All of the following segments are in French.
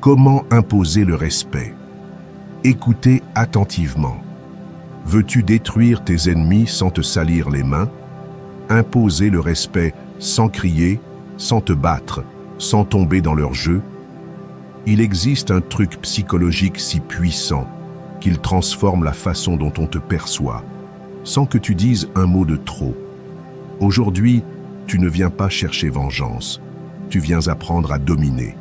Comment imposer le respect? Écoutez attentivement. Veux-tu détruire tes ennemis sans te salir les mains? Imposer le respect sans crier, sans te battre, sans tomber dans leur jeu? Il existe un truc psychologique si puissant qu'il transforme la façon dont on te perçoit, sans que tu dises un mot de trop. Aujourd'hui, tu ne viens pas chercher vengeance, tu viens apprendre à dominer.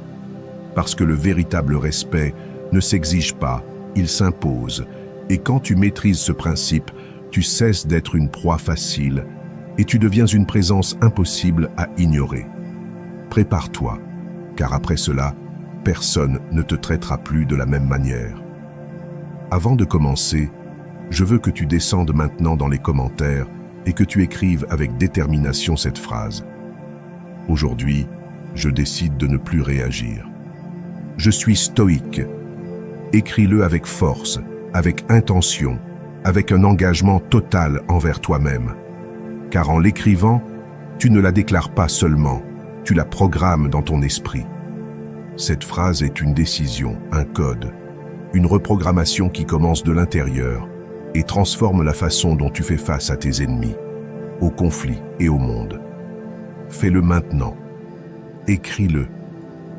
Parce que le véritable respect ne s'exige pas, il s'impose. Et quand tu maîtrises ce principe, tu cesses d'être une proie facile et tu deviens une présence impossible à ignorer. Prépare-toi, car après cela, personne ne te traitera plus de la même manière. Avant de commencer, je veux que tu descendes maintenant dans les commentaires et que tu écrives avec détermination cette phrase. Aujourd'hui, je décide de ne plus réagir. Je suis stoïque. Écris-le avec force, avec intention, avec un engagement total envers toi-même. Car en l'écrivant, tu ne la déclares pas seulement, tu la programmes dans ton esprit. Cette phrase est une décision, un code, une reprogrammation qui commence de l'intérieur et transforme la façon dont tu fais face à tes ennemis, aux conflits et au monde. Fais-le maintenant. Écris-le,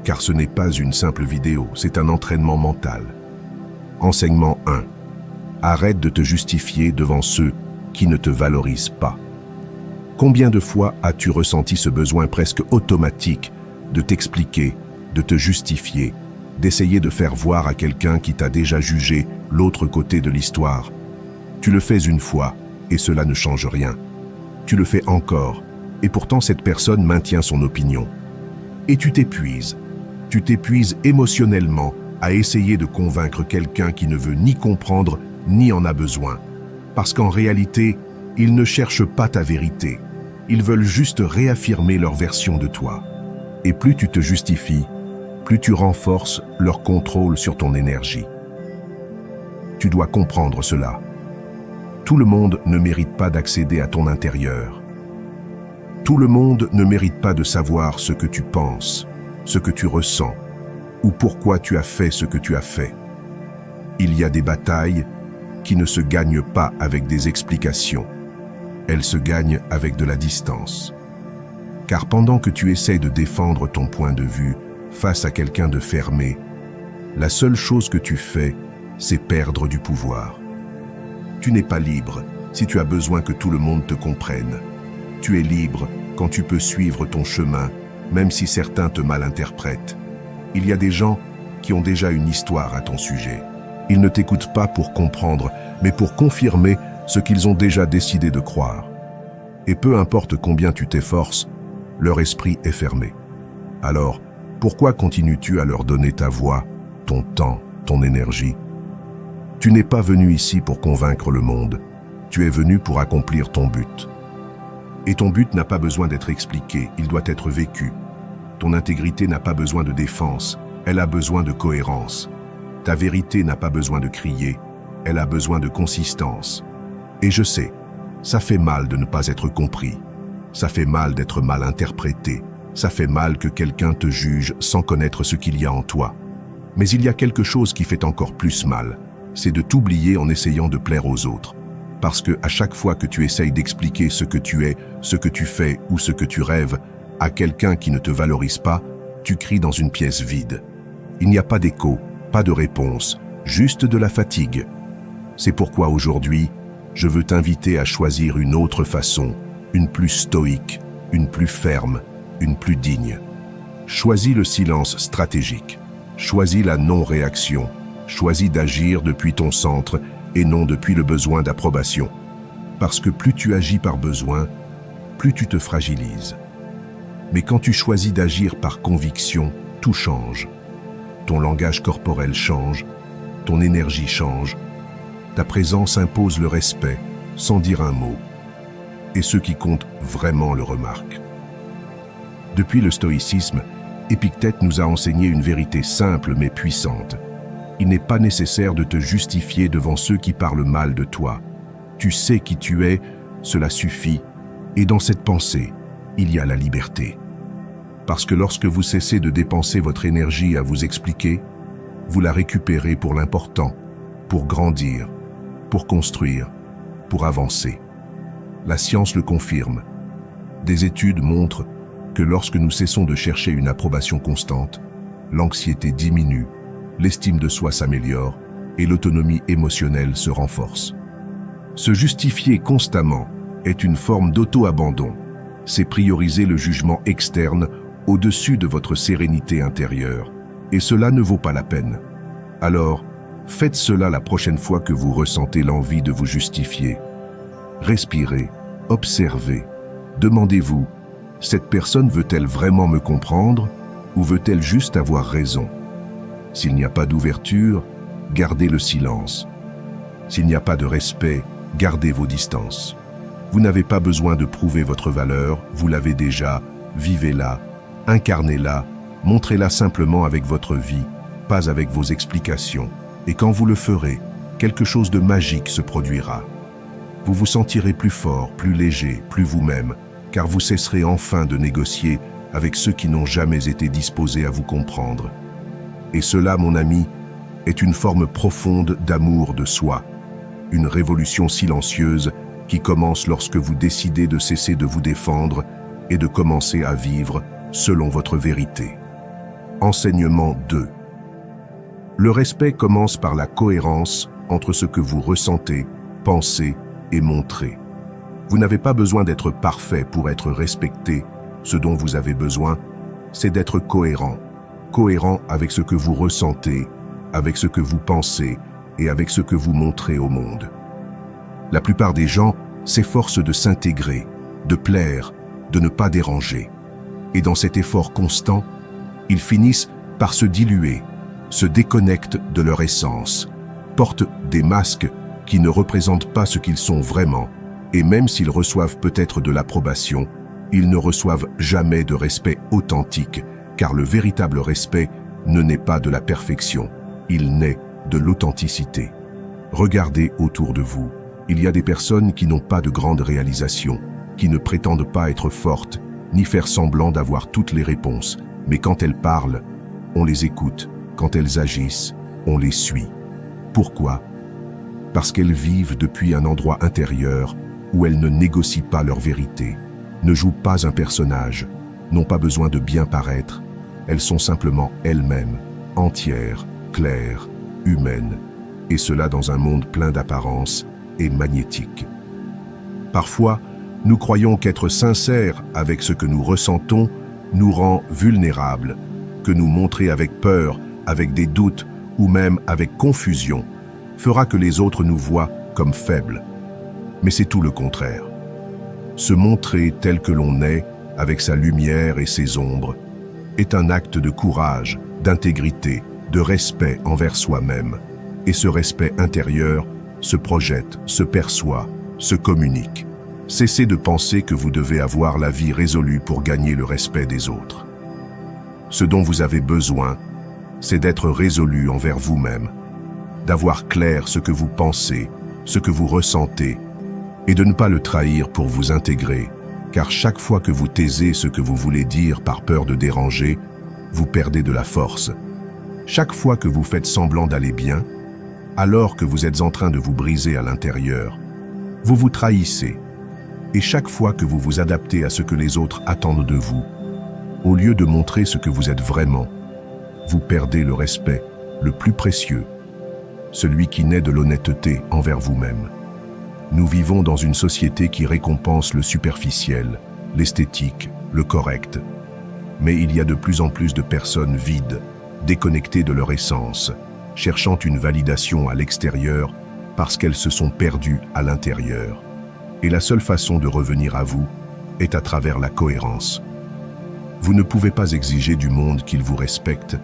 car ce n'est pas une simple vidéo, c'est un entraînement mental. Enseignement 1. Arrête de te justifier devant ceux qui ne te valorisent pas. Combien de fois as-tu ressenti ce besoin presque automatique de t'expliquer, de te justifier, d'essayer de faire voir à quelqu'un qui t'a déjà jugé l'autre côté de l'histoire? Tu le fais une fois et cela ne change rien. Tu le fais encore et pourtant cette personne maintient son opinion. Et tu t'épuises émotionnellement à essayer de convaincre quelqu'un qui ne veut ni comprendre ni en a besoin. Parce qu'en réalité, ils ne cherchent pas ta vérité. Ils veulent juste réaffirmer leur version de toi. Et plus tu te justifies, plus tu renforces leur contrôle sur ton énergie. Tu dois comprendre cela. Tout le monde ne mérite pas d'accéder à ton intérieur. Tout le monde ne mérite pas de savoir ce que tu penses, ce que tu ressens, ou pourquoi tu as fait ce que tu as fait. Il y a des batailles qui ne se gagnent pas avec des explications. Elles se gagnent avec de la distance. Car pendant que tu essaies de défendre ton point de vue face à quelqu'un de fermé, la seule chose que tu fais, c'est perdre du pouvoir. Tu n'es pas libre si tu as besoin que tout le monde te comprenne. Tu es libre quand tu peux suivre ton chemin, même si certains te malinterprètent. Il y a des gens qui ont déjà une histoire à ton sujet. Ils ne t'écoutent pas pour comprendre, mais pour confirmer ce qu'ils ont déjà décidé de croire. Et peu importe combien tu t'efforces, leur esprit est fermé. Alors, pourquoi continues-tu à leur donner ta voix, ton temps, ton énergie? Tu n'es pas venu ici pour convaincre le monde. Tu es venu pour accomplir ton but. Et ton but n'a pas besoin d'être expliqué, il doit être vécu. Ton intégrité n'a pas besoin de défense, elle a besoin de cohérence. Ta vérité n'a pas besoin de crier, elle a besoin de consistance. Et je sais, ça fait mal de ne pas être compris. Ça fait mal d'être mal interprété. Ça fait mal que quelqu'un te juge sans connaître ce qu'il y a en toi. Mais il y a quelque chose qui fait encore plus mal. C'est de t'oublier en essayant de plaire aux autres. Parce que à chaque fois que tu essayes d'expliquer ce que tu es, ce que tu fais ou ce que tu rêves à quelqu'un qui ne te valorise pas, tu cries dans une pièce vide. Il n'y a pas d'écho, pas de réponse, juste de la fatigue. C'est pourquoi aujourd'hui, je veux t'inviter à choisir une autre façon, une plus stoïque, une plus ferme, une plus digne. Choisis le silence stratégique, choisis la non-réaction, choisis d'agir depuis ton centre et non depuis le besoin d'approbation. Parce que plus tu agis par besoin, plus tu te fragilises. Mais quand tu choisis d'agir par conviction, tout change. Ton langage corporel change, ton énergie change, ta présence impose le respect, sans dire un mot. Et ceux qui comptent vraiment le remarquent. Depuis le stoïcisme, Épictète nous a enseigné une vérité simple mais puissante. Il n'est pas nécessaire de te justifier devant ceux qui parlent mal de toi. Tu sais qui tu es, cela suffit. Et dans cette pensée, il y a la liberté. Parce que lorsque vous cessez de dépenser votre énergie à vous expliquer, vous la récupérez pour l'important, pour grandir, pour construire, pour avancer. La science le confirme. Des études montrent que lorsque nous cessons de chercher une approbation constante, l'anxiété diminue, l'estime de soi s'améliore et l'autonomie émotionnelle se renforce. Se justifier constamment est une forme d'auto-abandon. C'est prioriser le jugement externe au-dessus de votre sérénité intérieure. Et cela ne vaut pas la peine. Alors, faites cela la prochaine fois que vous ressentez l'envie de vous justifier. Respirez, observez, demandez-vous, cette personne veut-elle vraiment me comprendre ou veut-elle juste avoir raison? S'il n'y a pas d'ouverture, gardez le silence. S'il n'y a pas de respect, gardez vos distances. Vous n'avez pas besoin de prouver votre valeur, vous l'avez déjà, vivez-la, incarnez-la, montrez-la simplement avec votre vie, pas avec vos explications. Et quand vous le ferez, quelque chose de magique se produira. Vous vous sentirez plus fort, plus léger, plus vous-même, car vous cesserez enfin de négocier avec ceux qui n'ont jamais été disposés à vous comprendre. Et cela, mon ami, est une forme profonde d'amour de soi, une révolution silencieuse qui commence lorsque vous décidez de cesser de vous défendre et de commencer à vivre selon votre vérité. Enseignement 2. Le respect commence par la cohérence entre ce que vous ressentez, pensez et montrez. Vous n'avez pas besoin d'être parfait pour être respecté. Ce dont vous avez besoin, c'est d'être cohérent. Cohérent avec ce que vous ressentez, avec ce que vous pensez et avec ce que vous montrez au monde. La plupart des gens s'efforcent de s'intégrer, de plaire, de ne pas déranger. Et dans cet effort constant, ils finissent par se diluer, se déconnectent de leur essence, portent des masques qui ne représentent pas ce qu'ils sont vraiment, et même s'ils reçoivent peut-être de l'approbation, ils ne reçoivent jamais de respect authentique, car le véritable respect ne naît pas de la perfection, il naît de l'authenticité. Regardez autour de vous, il y a des personnes qui n'ont pas de grandes réalisations, qui ne prétendent pas être fortes, ni faire semblant d'avoir toutes les réponses, mais quand elles parlent, on les écoute, quand elles agissent, on les suit. Pourquoi? Parce qu'elles vivent depuis un endroit intérieur où elles ne négocient pas leur vérité, ne jouent pas un personnage, n'ont pas besoin de bien paraître, elles sont simplement elles-mêmes, entières, claires, humaines, et cela dans un monde plein d'apparences et magnétique. Parfois, nous croyons qu'être sincères avec ce que nous ressentons nous rend vulnérables, que nous montrer avec peur, avec des doutes ou même avec confusion fera que les autres nous voient comme faibles. Mais c'est tout le contraire. Se montrer tel que l'on est, avec sa lumière et ses ombres, est un acte de courage, d'intégrité, de respect envers soi-même. Et ce respect intérieur se projette, se perçoit, se communique. Cessez de penser que vous devez avoir la vie résolue pour gagner le respect des autres. Ce dont vous avez besoin, c'est d'être résolu envers vous-même, d'avoir clair ce que vous pensez, ce que vous ressentez, et de ne pas le trahir pour vous intégrer, car chaque fois que vous taisez ce que vous voulez dire par peur de déranger, vous perdez de la force. Chaque fois que vous faites semblant d'aller bien, alors que vous êtes en train de vous briser à l'intérieur, vous vous trahissez. Et chaque fois que vous vous adaptez à ce que les autres attendent de vous, au lieu de montrer ce que vous êtes vraiment, vous perdez le respect, le plus précieux, celui qui naît de l'honnêteté envers vous-même. Nous vivons dans une société qui récompense le superficiel, l'esthétique, le correct. Mais il y a de plus en plus de personnes vides, déconnectées de leur essence, cherchant une validation à l'extérieur parce qu'elles se sont perdues à l'intérieur. Et la seule façon de revenir à vous est à travers la cohérence. Vous ne pouvez pas exiger du monde qu'il vous respecte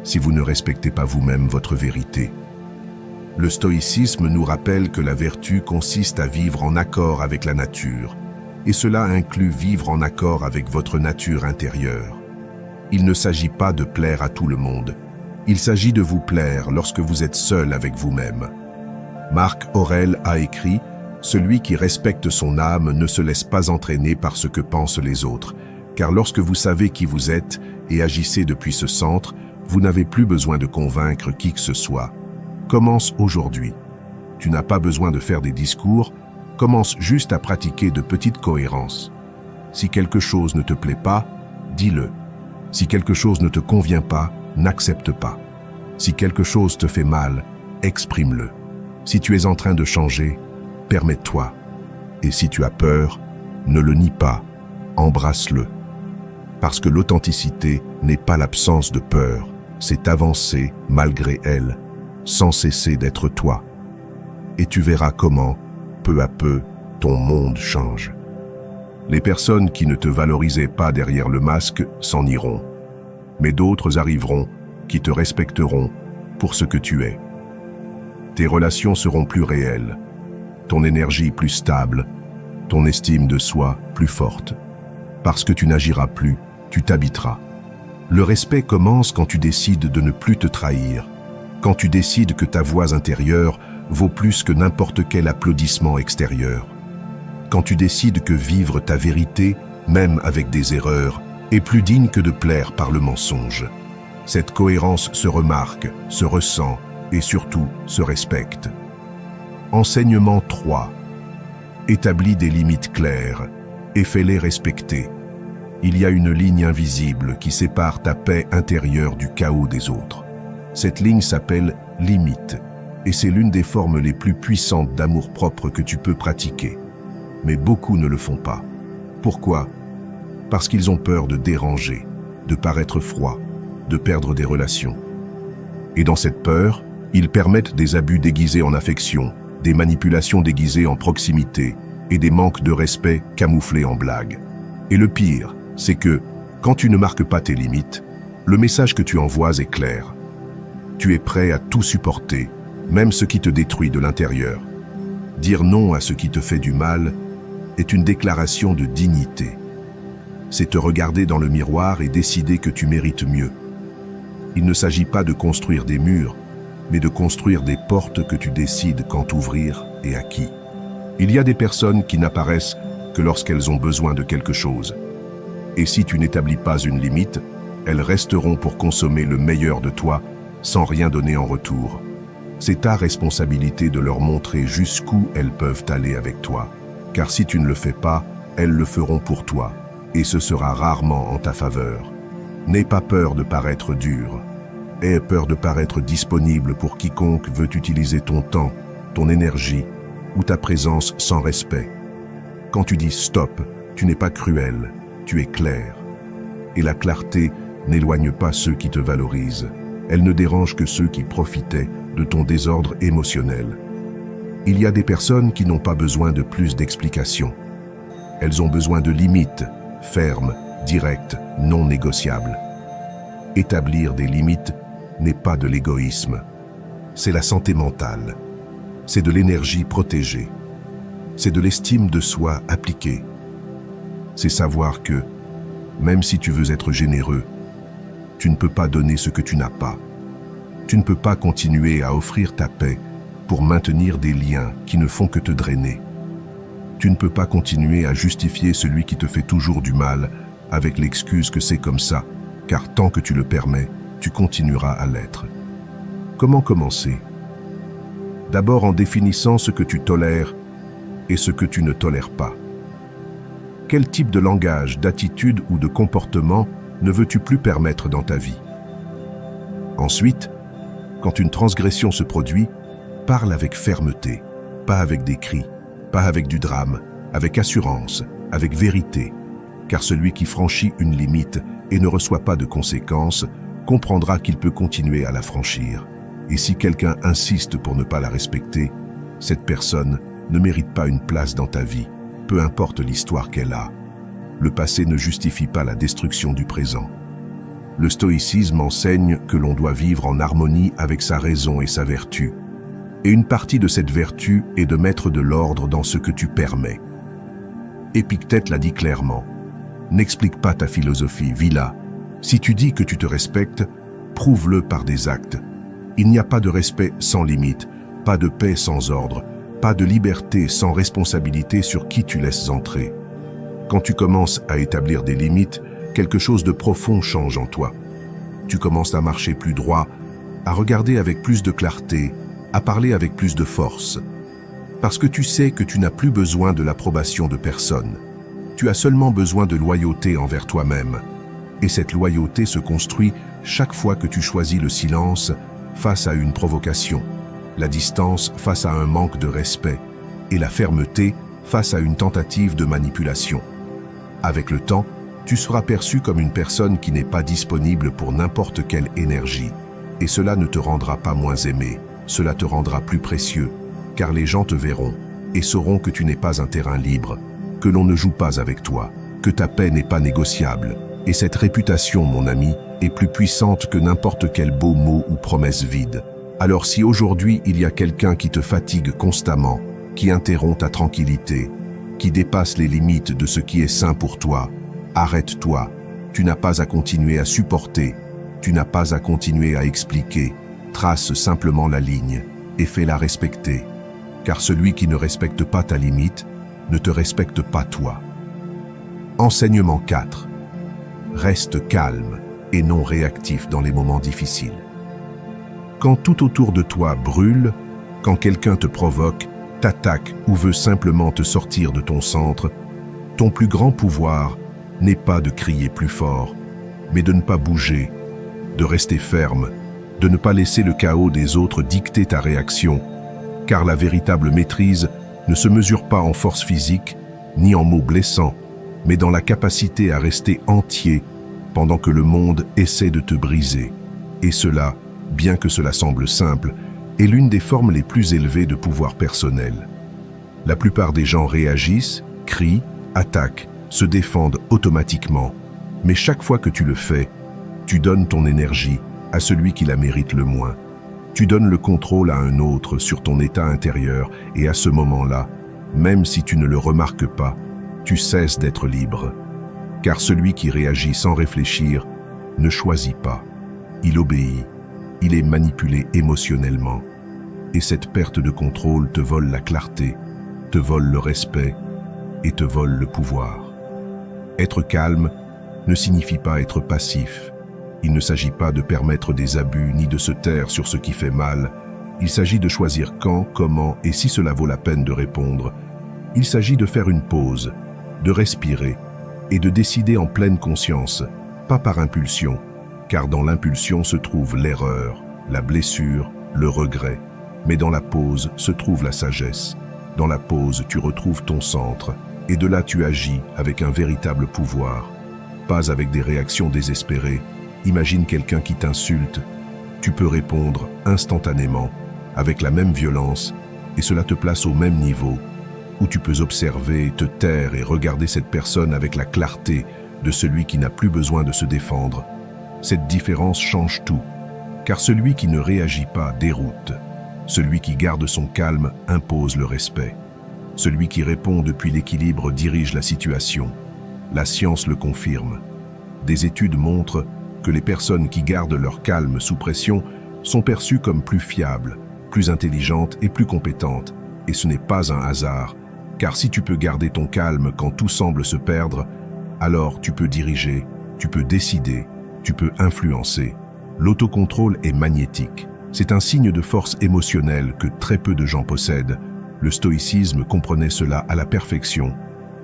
si vous ne respectez pas vous-même votre vérité. Le stoïcisme nous rappelle que la vertu consiste à vivre en accord avec la nature, et cela inclut vivre en accord avec votre nature intérieure. Il ne s'agit pas de plaire à tout le monde, il s'agit de vous plaire lorsque vous êtes seul avec vous-même. Marc Aurèle a écrit « Celui qui respecte son âme ne se laisse pas entraîner par ce que pensent les autres, car lorsque vous savez qui vous êtes et agissez depuis ce centre, Vous n'avez plus besoin de convaincre qui que ce soit. Commence aujourd'hui. Tu n'as pas besoin de faire des discours, commence juste à pratiquer de petites cohérences. Si quelque chose ne te plaît pas, dis-le. Si quelque chose ne te convient pas, n'accepte pas. Si quelque chose te fait mal, exprime-le. Si tu es en train de changer, permets-toi. Et si tu as peur, ne le nie pas, embrasse-le. Parce que l'authenticité n'est pas l'absence de peur, c'est avancer malgré elle, sans cesser d'être toi. Et tu verras comment, peu à peu, ton monde change. Les personnes qui ne te valorisaient pas derrière le masque s'en iront. Mais d'autres arriveront qui te respecteront pour ce que tu es. Tes relations seront plus réelles, ton énergie plus stable, ton estime de soi plus forte. Parce que tu n'agiras plus, tu t'habiteras. Le respect commence quand tu décides de ne plus te trahir, quand tu décides que ta voix intérieure vaut plus que n'importe quel applaudissement extérieur, quand tu décides que vivre ta vérité, même avec des erreurs, est plus digne que de plaire par le mensonge. Cette cohérence se remarque, se ressent et surtout se respecte. Enseignement 3. Établis des limites claires et fais-les respecter. Il y a une ligne invisible qui sépare ta paix intérieure du chaos des autres. Cette ligne s'appelle limite et c'est l'une des formes les plus puissantes d'amour-propre que tu peux pratiquer. Mais beaucoup ne le font pas. Pourquoi ? Parce qu'ils ont peur de déranger, de paraître froid, de perdre des relations. Et dans cette peur, ils permettent des abus déguisés en affection, des manipulations déguisées en proximité et des manques de respect camouflés en blagues. Et le pire, c'est que, quand tu ne marques pas tes limites, le message que tu envoies est clair. Tu es prêt à tout supporter, même ce qui te détruit de l'intérieur. Dire non à ce qui te fait du mal est une déclaration de dignité. C'est te regarder dans le miroir et décider que tu mérites mieux. Il ne s'agit pas de construire des murs, mais de construire des portes que tu décides quand ouvrir et à qui. Il y a des personnes qui n'apparaissent que lorsqu'elles ont besoin de quelque chose. Et si tu n'établis pas une limite, elles resteront pour consommer le meilleur de toi sans rien donner en retour. C'est ta responsabilité de leur montrer jusqu'où elles peuvent aller avec toi. Car si tu ne le fais pas, elles le feront pour toi. Et ce sera rarement en ta faveur. N'aie pas peur de paraître dur. Aie peur de paraître disponible pour quiconque veut utiliser ton temps, ton énergie ou ta présence sans respect. Quand tu dis stop, tu n'es pas cruel, tu es clair. Et la clarté n'éloigne pas ceux qui te valorisent. Elle ne dérange que ceux qui profitaient de ton désordre émotionnel. Il y a des personnes qui n'ont pas besoin de plus d'explications. Elles ont besoin de limites, fermes, directes, non négociables. Établir des limites n'est pas de l'égoïsme. C'est la santé mentale. C'est de l'énergie protégée. C'est de l'estime de soi appliquée. C'est savoir que, même si tu veux être généreux, tu ne peux pas donner ce que tu n'as pas. Tu ne peux pas continuer à offrir ta paix pour maintenir des liens qui ne font que te drainer. Tu ne peux pas continuer à justifier celui qui te fait toujours du mal avec l'excuse que c'est comme ça, car tant que tu le permets, tu continueras à l'être. Comment commencer ? D'abord en définissant ce que tu tolères et ce que tu ne tolères pas. Quel type de langage, d'attitude ou de comportement ne veux-tu plus permettre dans ta vie ? Ensuite, quand une transgression se produit, parle avec fermeté, pas avec des cris, pas avec du drame, avec assurance, avec vérité. Car celui qui franchit une limite et ne reçoit pas de conséquences comprendra qu'il peut continuer à la franchir. Et si quelqu'un insiste pour ne pas la respecter, cette personne ne mérite pas une place dans ta vie, peu importe l'histoire qu'elle a. Le passé ne justifie pas la destruction du présent. Le stoïcisme enseigne que l'on doit vivre en harmonie avec sa raison et sa vertu. Et une partie de cette vertu est de mettre de l'ordre dans ce que tu permets. Épictète l'a dit clairement. N'explique pas ta philosophie, vis-la. Si tu dis que tu te respectes, prouve-le par des actes. Il n'y a pas de respect sans limite, pas de paix sans ordre, pas de liberté sans responsabilité sur qui tu laisses entrer. Quand tu commences à établir des limites, quelque chose de profond change en toi. Tu commences à marcher plus droit, à regarder avec plus de clarté, à parler avec plus de force. Parce que tu sais que tu n'as plus besoin de l'approbation de personne. Tu as seulement besoin de loyauté envers toi-même. Et cette loyauté se construit chaque fois que tu choisis le silence face à une provocation, la distance face à un manque de respect et la fermeté face à une tentative de manipulation. Avec le temps, tu seras perçu comme une personne qui n'est pas disponible pour n'importe quelle énergie. Et cela ne te rendra pas moins aimé, cela te rendra plus précieux, car les gens te verront et sauront que tu n'es pas un terrain libre, que l'on ne joue pas avec toi, que ta paix n'est pas négociable. Et cette réputation, mon ami, est plus puissante que n'importe quel beau mot ou promesse vide. Alors si aujourd'hui il y a quelqu'un qui te fatigue constamment, qui interrompt ta tranquillité, qui dépasse les limites de ce qui est sain pour toi, arrête-toi. Tu n'as pas à continuer à supporter, tu n'as pas à continuer à expliquer. Trace simplement la ligne et fais-la respecter. Car celui qui ne respecte pas ta limite ne te respecte pas toi. Enseignement 4. Reste calme et non réactif dans les moments difficiles. Quand tout autour de toi brûle, quand quelqu'un te provoque, t'attaque ou veut simplement te sortir de ton centre, ton plus grand pouvoir n'est pas de crier plus fort, mais de ne pas bouger, de rester ferme, de ne pas laisser le chaos des autres dicter ta réaction, car la véritable maîtrise ne se mesure pas en force physique, ni en mots blessants, mais dans la capacité à rester entier pendant que le monde essaie de te briser. Et cela, bien que cela semble simple, est l'une des formes les plus élevées de pouvoir personnel. La plupart des gens réagissent, crient, attaquent, se défendent automatiquement. Mais chaque fois que tu le fais, tu donnes ton énergie à celui qui la mérite le moins. Tu donnes le contrôle à un autre sur ton état intérieur et à ce moment-là, même si tu ne le remarques pas, tu cesses d'être libre. Car celui qui réagit sans réfléchir ne choisit pas. Il obéit. Il est manipulé émotionnellement. Et cette perte de contrôle te vole la clarté, te vole le respect et te vole le pouvoir. Être calme ne signifie pas être passif. Il ne s'agit pas de permettre des abus ni de se taire sur ce qui fait mal. Il s'agit de choisir quand, comment et si cela vaut la peine de répondre. Il s'agit de faire une pause, de respirer et de décider en pleine conscience, pas par impulsion, car dans l'impulsion se trouve l'erreur, la blessure, le regret. Mais dans la pause se trouve la sagesse. Dans la pause, tu retrouves ton centre, et de là tu agis avec un véritable pouvoir. Pas avec des réactions désespérées. Imagine quelqu'un qui t'insulte. Tu peux répondre instantanément, avec la même violence, et cela te place au même niveau, où tu peux observer, te taire et regarder cette personne avec la clarté de celui qui n'a plus besoin de se défendre. Cette différence change tout, car celui qui ne réagit pas déroute. Celui qui garde son calme impose le respect. Celui qui répond depuis l'équilibre dirige la situation. La science le confirme. Des études montrent que les personnes qui gardent leur calme sous pression sont perçues comme plus fiables, plus intelligentes et plus compétentes. Et ce n'est pas un hasard, car si tu peux garder ton calme quand tout semble se perdre, alors tu peux diriger, tu peux décider, tu peux influencer. L'autocontrôle est magnétique. C'est un signe de force émotionnelle que très peu de gens possèdent. Le stoïcisme comprenait cela à la perfection.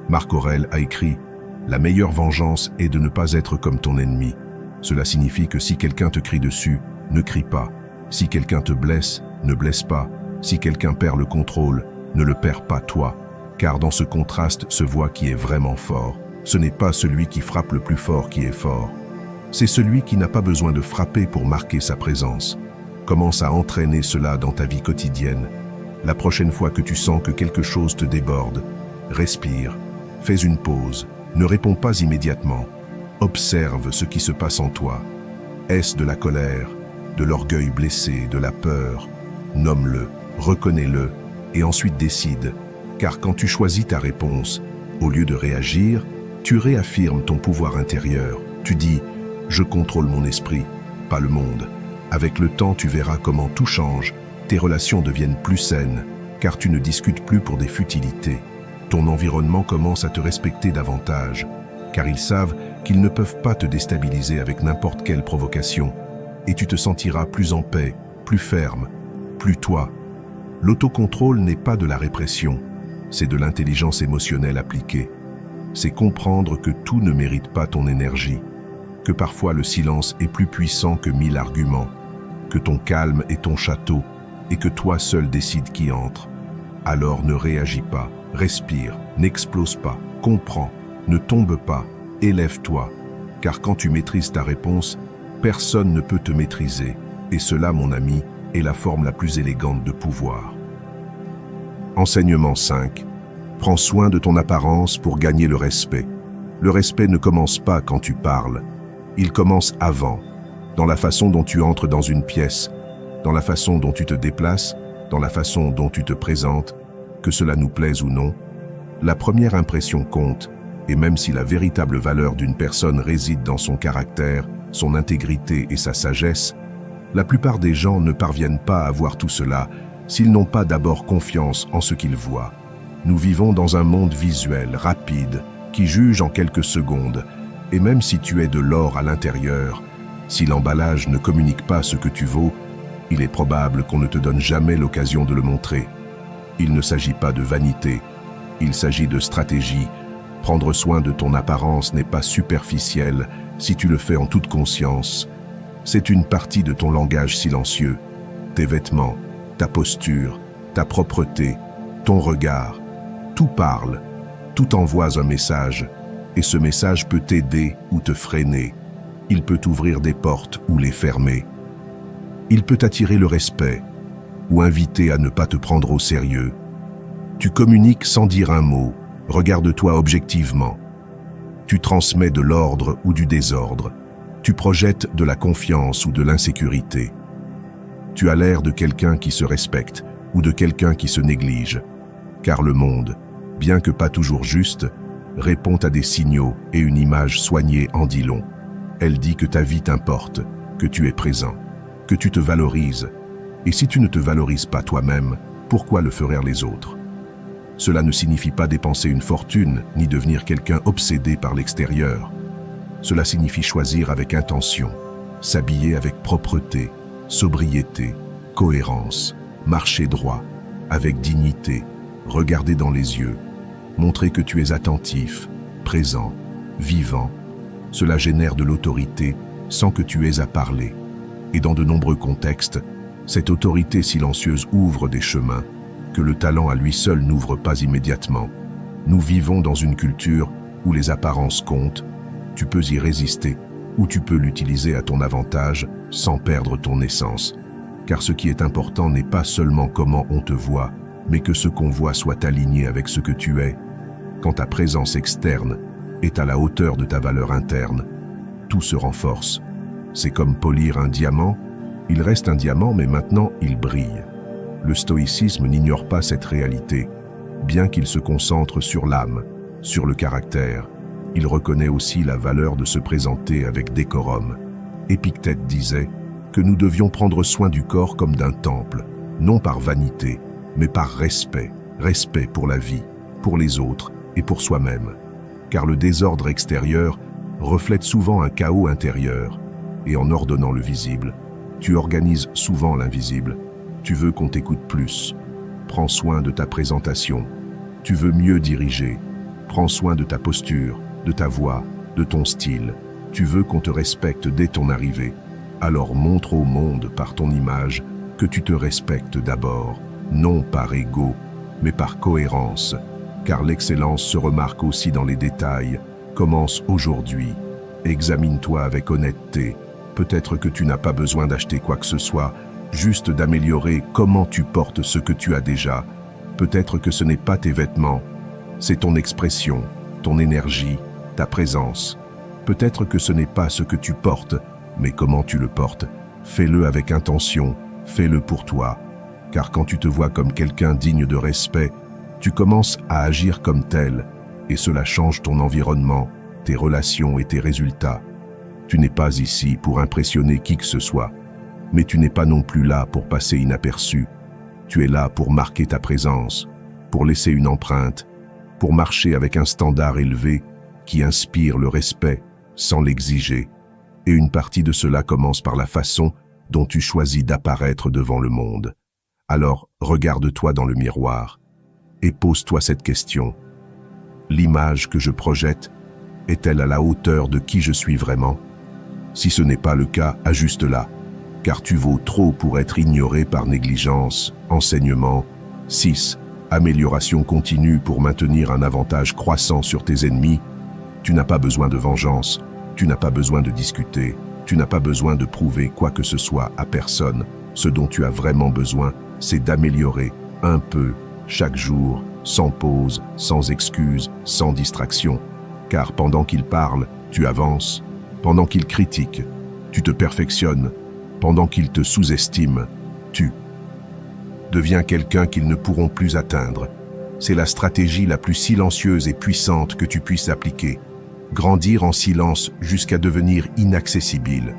Marc Aurèle a écrit « La meilleure vengeance est de ne pas être comme ton ennemi ». Cela signifie que si quelqu'un te crie dessus, ne crie pas. Si quelqu'un te blesse, ne blesse pas. Si quelqu'un perd le contrôle, ne le perds pas toi. Car dans ce contraste se voit qui est vraiment fort. Ce n'est pas celui qui frappe le plus fort qui est fort. C'est celui qui n'a pas besoin de frapper pour marquer sa présence. Commence à entraîner cela dans ta vie quotidienne. La prochaine fois que tu sens que quelque chose te déborde, respire, fais une pause, ne réponds pas immédiatement. Observe ce qui se passe en toi. Est-ce de la colère, de l'orgueil blessé, de la peur? Nomme-le, reconnais-le et ensuite décide. Car quand tu choisis ta réponse, au lieu de réagir, tu réaffirmes ton pouvoir intérieur. Tu dis « Je contrôle mon esprit, pas le monde ». Avec le temps, tu verras comment tout change. Tes relations deviennent plus saines, car tu ne discutes plus pour des futilités. Ton environnement commence à te respecter davantage. car ils savent qu'ils ne peuvent pas te déstabiliser avec n'importe quelle provocation, et tu te sentiras plus en paix, plus ferme, plus toi. L'autocontrôle n'est pas de la répression, c'est de l'intelligence émotionnelle appliquée. C'est comprendre que tout ne mérite pas ton énergie, que parfois le silence est plus puissant que 1000 arguments, que ton calme est ton château et que toi seul décides qui entre. Alors ne réagis pas, respire, n'explose pas, comprends, ne tombe pas, élève-toi, car quand tu maîtrises ta réponse, personne ne peut te maîtriser, et cela, mon ami, est la forme la plus élégante de pouvoir. Enseignement 5. Prends soin de ton apparence pour gagner le respect. Le respect ne commence pas quand tu parles, il commence avant, dans la façon dont tu entres dans une pièce, dans la façon dont tu te déplaces, dans la façon dont tu te présentes, que cela nous plaise ou non. La première impression compte, et même si la véritable valeur d'une personne réside dans son caractère, son intégrité et sa sagesse, la plupart des gens ne parviennent pas à voir tout cela s'ils n'ont pas d'abord confiance en ce qu'ils voient. Nous vivons dans un monde visuel, rapide, qui juge en quelques secondes, et même si tu es de l'or à l'intérieur, si l'emballage ne communique pas ce que tu vaux, il est probable qu'on ne te donne jamais l'occasion de le montrer. Il ne s'agit pas de vanité, il s'agit de stratégie. Prendre soin de ton apparence n'est pas superficiel si tu le fais en toute conscience. C'est une partie de ton langage silencieux, tes vêtements, ta posture, ta propreté, ton regard. Tout parle, tout envoie un message, et ce message peut t'aider ou te freiner. Il peut ouvrir des portes ou les fermer. Il peut attirer le respect ou inviter à ne pas te prendre au sérieux. Tu communiques sans dire un mot, regarde-toi objectivement. Tu transmets de l'ordre ou du désordre. Tu projettes de la confiance ou de l'insécurité. Tu as l'air de quelqu'un qui se respecte ou de quelqu'un qui se néglige. Car le monde, bien que pas toujours juste, répond à des signaux et une image soignée en dit long. Elle dit que ta vie t'importe, que tu es présent, que tu te valorises. Et si tu ne te valorises pas toi-même, pourquoi le feraient les autres? Cela ne signifie pas dépenser une fortune ni devenir quelqu'un obsédé par l'extérieur. Cela signifie choisir avec intention, s'habiller avec propreté, sobriété, cohérence, marcher droit, avec dignité, regarder dans les yeux, montrer que tu es attentif, présent, vivant. Cela génère de l'autorité sans que tu aies à parler. Et dans de nombreux contextes, cette autorité silencieuse ouvre des chemins que le talent à lui seul n'ouvre pas immédiatement. Nous vivons dans une culture où les apparences comptent. Tu peux y résister ou tu peux l'utiliser à ton avantage sans perdre ton essence. Car ce qui est important n'est pas seulement comment on te voit, mais que ce qu'on voit soit aligné avec ce que tu es. Quand ta présence externe est à la hauteur de ta valeur interne, tout se renforce. C'est comme polir un diamant. Il reste un diamant, mais maintenant il brille. Le stoïcisme n'ignore pas cette réalité. Bien qu'il se concentre sur l'âme, sur le caractère, il reconnaît aussi la valeur de se présenter avec décorum. Épictète disait que nous devions prendre soin du corps comme d'un temple, non par vanité, mais par respect. Respect pour la vie, pour les autres et pour soi-même. Car le désordre extérieur reflète souvent un chaos intérieur. Et en ordonnant le visible, tu organises souvent l'invisible. Tu veux qu'on t'écoute plus. Prends soin de ta présentation. Tu veux mieux diriger. Prends soin de ta posture, de ta voix, de ton style. Tu veux qu'on te respecte dès ton arrivée. Alors montre au monde par ton image que tu te respectes d'abord, non par ego, mais par cohérence. Car l'excellence se remarque aussi dans les détails. Commence aujourd'hui. Examine-toi avec honnêteté. Peut-être que tu n'as pas besoin d'acheter quoi que ce soit, juste d'améliorer comment tu portes ce que tu as déjà. Peut-être que ce n'est pas tes vêtements, c'est ton expression, ton énergie, ta présence. Peut-être que ce n'est pas ce que tu portes, mais comment tu le portes. Fais-le avec intention, fais-le pour toi. Car quand tu te vois comme quelqu'un digne de respect, tu commences à agir comme tel, et cela change ton environnement, tes relations et tes résultats. Tu n'es pas ici pour impressionner qui que ce soit, mais tu n'es pas non plus là pour passer inaperçu. Tu es là pour marquer ta présence, pour laisser une empreinte, pour marcher avec un standard élevé qui inspire le respect sans l'exiger. Et une partie de cela commence par la façon dont tu choisis d'apparaître devant le monde. Alors, regarde-toi dans le miroir et pose-toi cette question. L'image que je projette est-elle à la hauteur de qui je suis vraiment? Si ce n'est pas le cas, ajuste-la, car tu vaux trop pour être ignoré par négligence. Enseignement 6. Amélioration continue pour maintenir un avantage croissant sur tes ennemis. Tu n'as pas besoin de vengeance, tu n'as pas besoin de discuter, tu n'as pas besoin de prouver quoi que ce soit à personne. Ce dont tu as vraiment besoin, c'est d'améliorer un peu chaque jour, sans pause, sans excuse, sans distraction. Car pendant qu'il parle, tu avances. Pendant qu'il critique, tu te perfectionnes. Pendant qu'il te sous-estime, tu deviens quelqu'un qu'ils ne pourront plus atteindre. C'est la stratégie la plus silencieuse et puissante que tu puisses appliquer. Grandir en silence jusqu'à devenir inaccessible.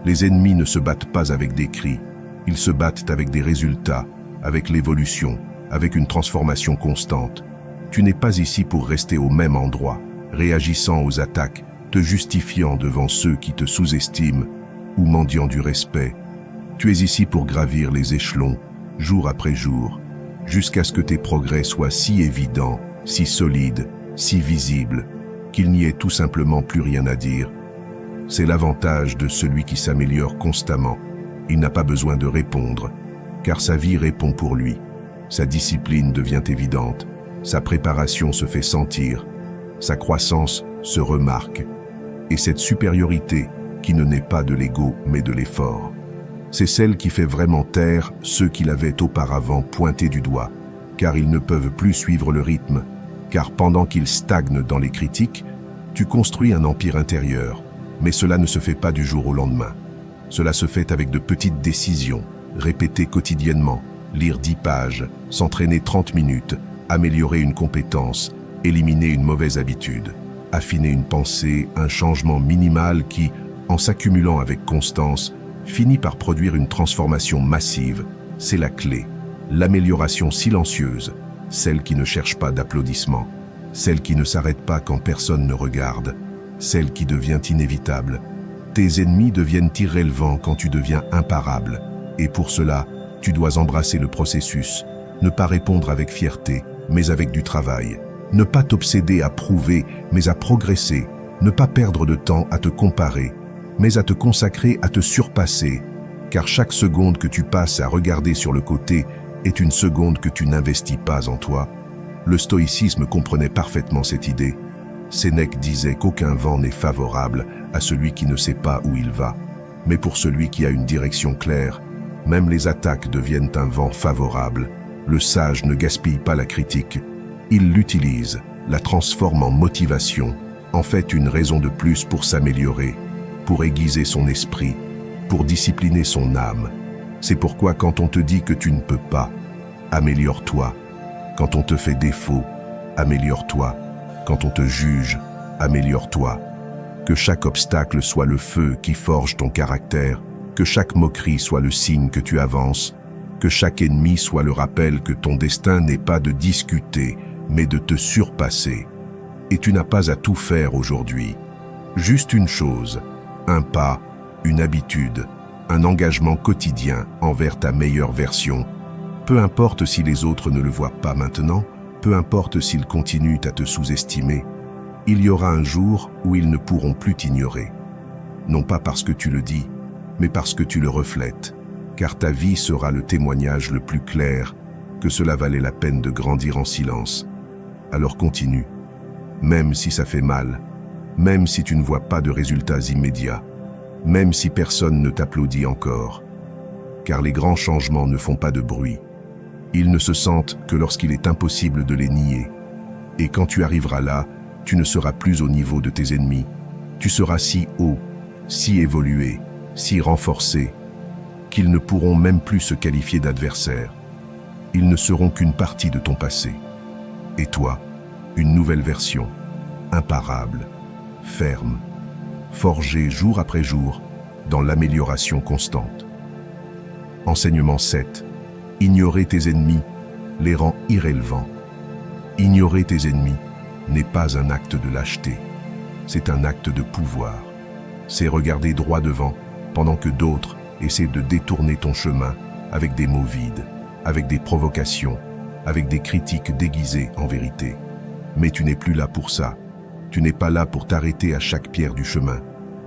Les ennemis ne se battent pas avec des cris. Ils se battent avec des résultats, avec l'évolution, avec une transformation constante. Tu n'es pas ici pour rester au même endroit, réagissant aux attaques, te justifiant devant ceux qui te sous-estiment ou mendiant du respect. Tu es ici pour gravir les échelons, jour après jour, jusqu'à ce que tes progrès soient si évidents, si solides, si visibles, qu'il n'y ait tout simplement plus rien à dire. C'est l'avantage de celui qui s'améliore constamment. Il n'a pas besoin de répondre, car sa vie répond pour lui. Sa discipline devient évidente, sa préparation se fait sentir, sa croissance se remarque. Et cette supériorité, qui ne naît pas de l'ego mais de l'effort, c'est celle qui fait vraiment taire ceux qui l'avaient auparavant pointé du doigt, car ils ne peuvent plus suivre le rythme, car pendant qu'ils stagnent dans les critiques, tu construis un empire intérieur, mais cela ne se fait pas du jour au lendemain. Cela se fait avec de petites décisions, répétées quotidiennement, lire 10 pages, s'entraîner 30 minutes, améliorer une compétence, éliminer une mauvaise habitude, affiner une pensée, un changement minimal qui, en s'accumulant avec constance, finit par produire une transformation massive. C'est la clé. L'amélioration silencieuse, celle qui ne cherche pas d'applaudissements, celle qui ne s'arrête pas quand personne ne regarde, celle qui devient inévitable. Tes ennemis deviennent irrélevants quand tu deviens imparable. Et pour cela, tu dois embrasser le processus, ne pas répondre avec fierté, mais avec du travail. Ne pas t'obséder à prouver, mais à progresser. Ne pas perdre de temps à te comparer, mais à te consacrer à te surpasser. Car chaque seconde que tu passes à regarder sur le côté est une seconde que tu n'investis pas en toi. Le stoïcisme comprenait parfaitement cette idée. Sénèque disait qu'aucun vent n'est favorable à celui qui ne sait pas où il va. Mais pour celui qui a une direction claire, même les attaques deviennent un vent favorable. Le sage ne gaspille pas la critique. Il l'utilise, la transforme en motivation, en fait une raison de plus pour s'améliorer, pour aiguiser son esprit, pour discipliner son âme. C'est pourquoi quand on te dit que tu ne peux pas, améliore-toi. Quand on te fait défaut, améliore-toi. Quand on te juge, améliore-toi. Que chaque obstacle soit le feu qui forge ton caractère, que chaque moquerie soit le signe que tu avances, que chaque ennemi soit le rappel que ton destin n'est pas de discuter, mais de te surpasser. Et tu n'as pas à tout faire aujourd'hui. Juste une chose, un pas, une habitude, un engagement quotidien envers ta meilleure version. Peu importe si les autres ne le voient pas maintenant, peu importe s'ils continuent à te sous-estimer, il y aura un jour où ils ne pourront plus t'ignorer. Non pas parce que tu le dis, mais parce que tu le reflètes, car ta vie sera le témoignage le plus clair que cela valait la peine de grandir en silence. Alors continue, même si ça fait mal, même si tu ne vois pas de résultats immédiats, même si personne ne t'applaudit encore. Car les grands changements ne font pas de bruit. Ils ne se sentent que lorsqu'il est impossible de les nier. Et quand tu arriveras là, tu ne seras plus au niveau de tes ennemis. Tu seras si haut, si évolué, si renforcé, qu'ils ne pourront même plus se qualifier d'adversaires. Ils ne seront qu'une partie de ton passé. Et toi, une nouvelle version, imparable, ferme, forgée jour après jour dans l'amélioration constante. Enseignement 7. Ignorer tes ennemis les rend irrélevants. Ignorer tes ennemis n'est pas un acte de lâcheté. c'est un acte de pouvoir. C'est regarder droit devant pendant que d'autres essaient de détourner ton chemin avec des mots vides, avec des provocations, avec des critiques déguisées en vérité. Mais tu n'es plus là pour ça. Tu n'es pas là pour t'arrêter à chaque pierre du chemin.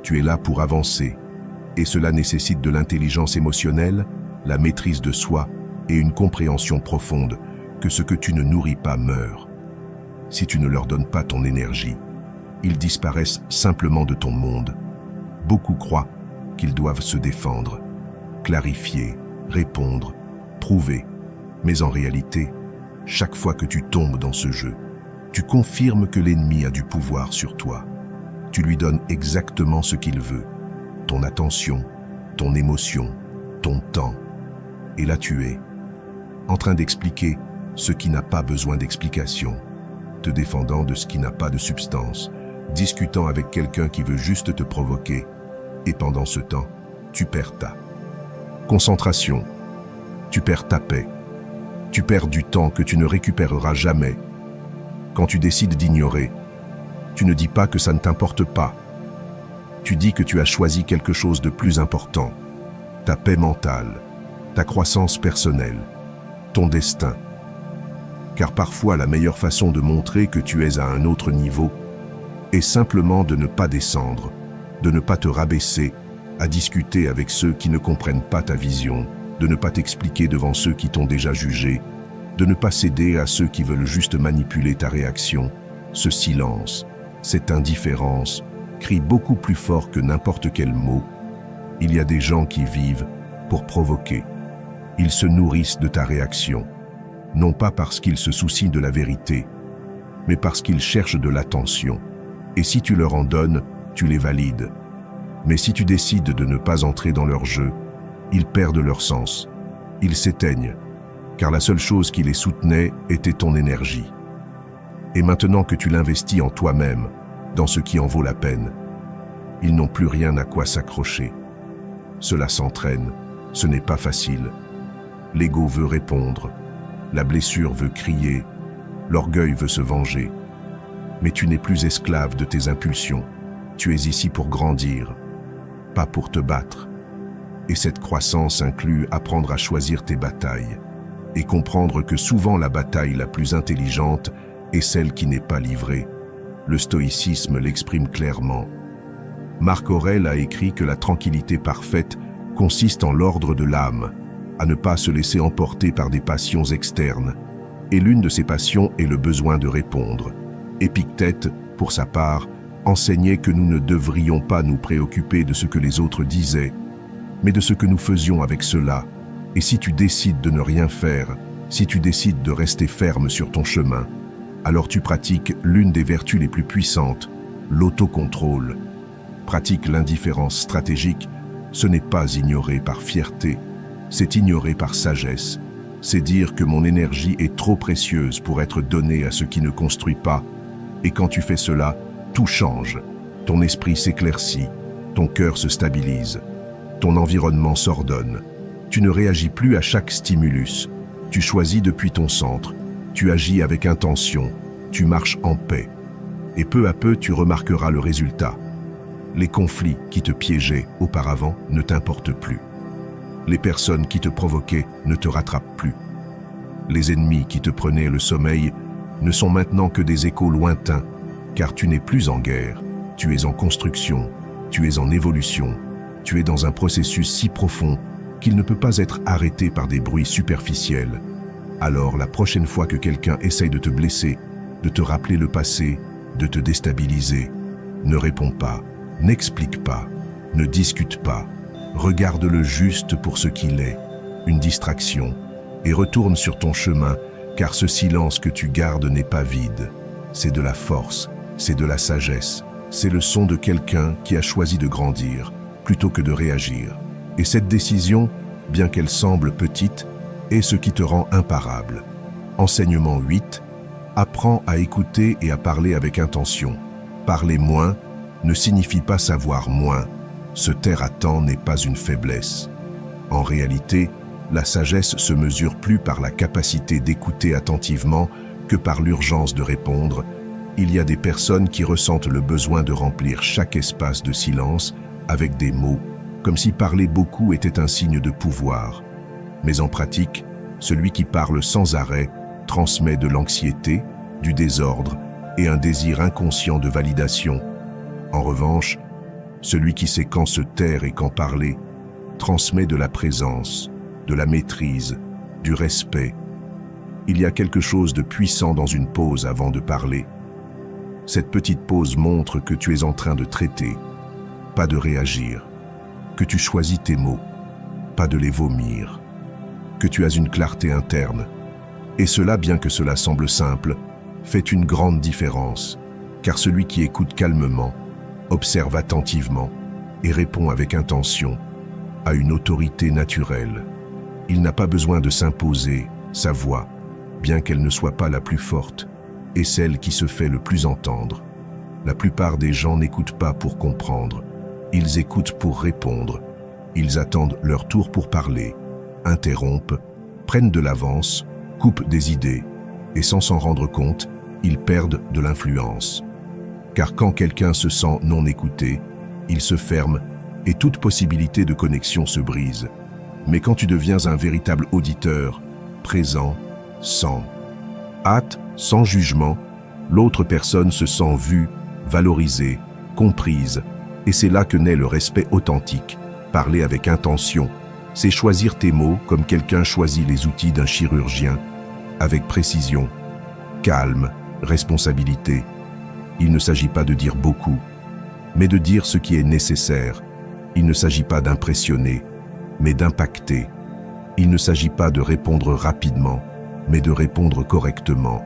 Tu es là pour avancer. Et cela nécessite de l'intelligence émotionnelle, la maîtrise de soi et une compréhension profonde que ce que tu ne nourris pas meurt. Si tu ne leur donnes pas ton énergie, ils disparaissent simplement de ton monde. Beaucoup croient qu'ils doivent se défendre, clarifier, répondre, prouver. Mais en réalité, chaque fois que tu tombes dans ce jeu, tu confirmes que l'ennemi a du pouvoir sur toi. Tu lui donnes exactement ce qu'il veut, ton attention, ton émotion, ton temps. Et là tu es, en train d'expliquer ce qui n'a pas besoin d'explication, te défendant de ce qui n'a pas de substance, discutant avec quelqu'un qui veut juste te provoquer. Et pendant ce temps, tu perds ta concentration, tu perds ta paix, tu perds du temps que tu ne récupéreras jamais. Quand tu décides d'ignorer, tu ne dis pas que ça ne t'importe pas. Tu dis que tu as choisi quelque chose de plus important, ta paix mentale, ta croissance personnelle, ton destin. Car parfois la meilleure façon de montrer que tu es à un autre niveau est simplement de ne pas descendre, de ne pas te rabaisser, à discuter avec ceux qui ne comprennent pas ta vision, de ne pas t'expliquer devant ceux qui t'ont déjà jugé, de ne pas céder à ceux qui veulent juste manipuler ta réaction. Ce silence, cette indifférence, crie beaucoup plus fort que n'importe quel mot. Il y a des gens qui vivent pour provoquer. Ils se nourrissent de ta réaction, non pas parce qu'ils se soucient de la vérité, mais parce qu'ils cherchent de l'attention. Et si tu leur en donnes, tu les valides. Mais si tu décides de ne pas entrer dans leur jeu, ils perdent leur sens. Ils s'éteignent, car la seule chose qui les soutenait était ton énergie. Et maintenant que tu l'investis en toi-même, dans ce qui en vaut la peine, ils n'ont plus rien à quoi s'accrocher. Cela s'entraîne, ce n'est pas facile. L'ego veut répondre, la blessure veut crier, l'orgueil veut se venger. Mais tu n'es plus esclave de tes impulsions. Tu es ici pour grandir, pas pour te battre. Et cette croissance inclut apprendre à choisir tes batailles et comprendre que souvent la bataille la plus intelligente est celle qui n'est pas livrée. Le stoïcisme l'exprime clairement. Marc Aurèle a écrit que la tranquillité parfaite consiste en l'ordre de l'âme, à ne pas se laisser emporter par des passions externes. Et l'une de ces passions est le besoin de répondre. Épictète, pour sa part, enseignait que nous ne devrions pas nous préoccuper de ce que les autres disaient, mais de ce que nous faisions avec cela. Et si tu décides de ne rien faire, si tu décides de rester ferme sur ton chemin, alors tu pratiques l'une des vertus les plus puissantes, l'autocontrôle. Pratique l'indifférence stratégique, ce n'est pas ignorer par fierté, c'est ignorer par sagesse. C'est dire que mon énergie est trop précieuse pour être donnée à ce qui ne construit pas. Et quand tu fais cela, tout change. Ton esprit s'éclaircit, ton cœur se stabilise, ton environnement s'ordonne. Tu ne réagis plus à chaque stimulus. Tu choisis depuis ton centre. Tu agis avec intention. Tu marches en paix. Et peu à peu, tu remarqueras le résultat. Les conflits qui te piégeaient auparavant ne t'importent plus. Les personnes qui te provoquaient ne te rattrapent plus. Les ennemis qui te prenaient le sommeil ne sont maintenant que des échos lointains, car tu n'es plus en guerre, tu es en construction, tu es en évolution, tu es dans un processus si profond qu'il ne peut pas être arrêté par des bruits superficiels. Alors la prochaine fois que quelqu'un essaye de te blesser, de te rappeler le passé, de te déstabiliser, ne réponds pas, n'explique pas, ne discute pas. Regarde-le juste pour ce qu'il est, une distraction, et retourne sur ton chemin, car ce silence que tu gardes n'est pas vide. C'est de la force, c'est de la sagesse, c'est le son de quelqu'un qui a choisi de grandir, plutôt que de réagir. Et cette décision, bien qu'elle semble petite, est ce qui te rend imparable. Enseignement 8. Apprends à écouter et à parler avec intention. Parler moins ne signifie pas savoir moins. Se taire à temps n'est pas une faiblesse. En réalité, la sagesse se mesure plus par la capacité d'écouter attentivement que par l'urgence de répondre, Il y a des personnes qui ressentent le besoin de remplir chaque espace de silence avec des mots, comme si parler beaucoup était un signe de pouvoir. Mais en pratique, celui qui parle sans arrêt transmet de l'anxiété, du désordre et un désir inconscient de validation. En revanche, celui qui sait quand se taire et quand parler transmet de la présence, de la maîtrise, du respect. Il y a quelque chose de puissant dans une pause avant de parler. Cette petite pause montre que tu es en train de traiter, pas de réagir, que tu choisis tes mots, pas de les vomir, que tu as une clarté interne. Et cela, bien que cela semble simple, fait une grande différence, car celui qui écoute calmement, observe attentivement et répond avec intention a une autorité naturelle. Il n'a pas besoin de s'imposer, sa voix, bien qu'elle ne soit pas la plus forte, est celle qui se fait le plus entendre. La plupart des gens n'écoutent pas pour comprendre, ils écoutent pour répondre. Ils attendent leur tour pour parler, interrompent, prennent de l'avance, coupent des idées, et sans s'en rendre compte, ils perdent de l'influence. Car quand quelqu'un se sent non écouté, il se ferme et toute possibilité de connexion se brise. Mais quand tu deviens un véritable auditeur, présent, sans hâte, sans jugement, l'autre personne se sent vue, valorisée, comprise, et c'est là que naît le respect authentique. Parler avec intention, c'est choisir tes mots comme quelqu'un choisit les outils d'un chirurgien, avec précision, calme, responsabilité. Il ne s'agit pas de dire beaucoup, mais de dire ce qui est nécessaire. Il ne s'agit pas d'impressionner, mais d'impacter. Il ne s'agit pas de répondre rapidement, mais de répondre correctement.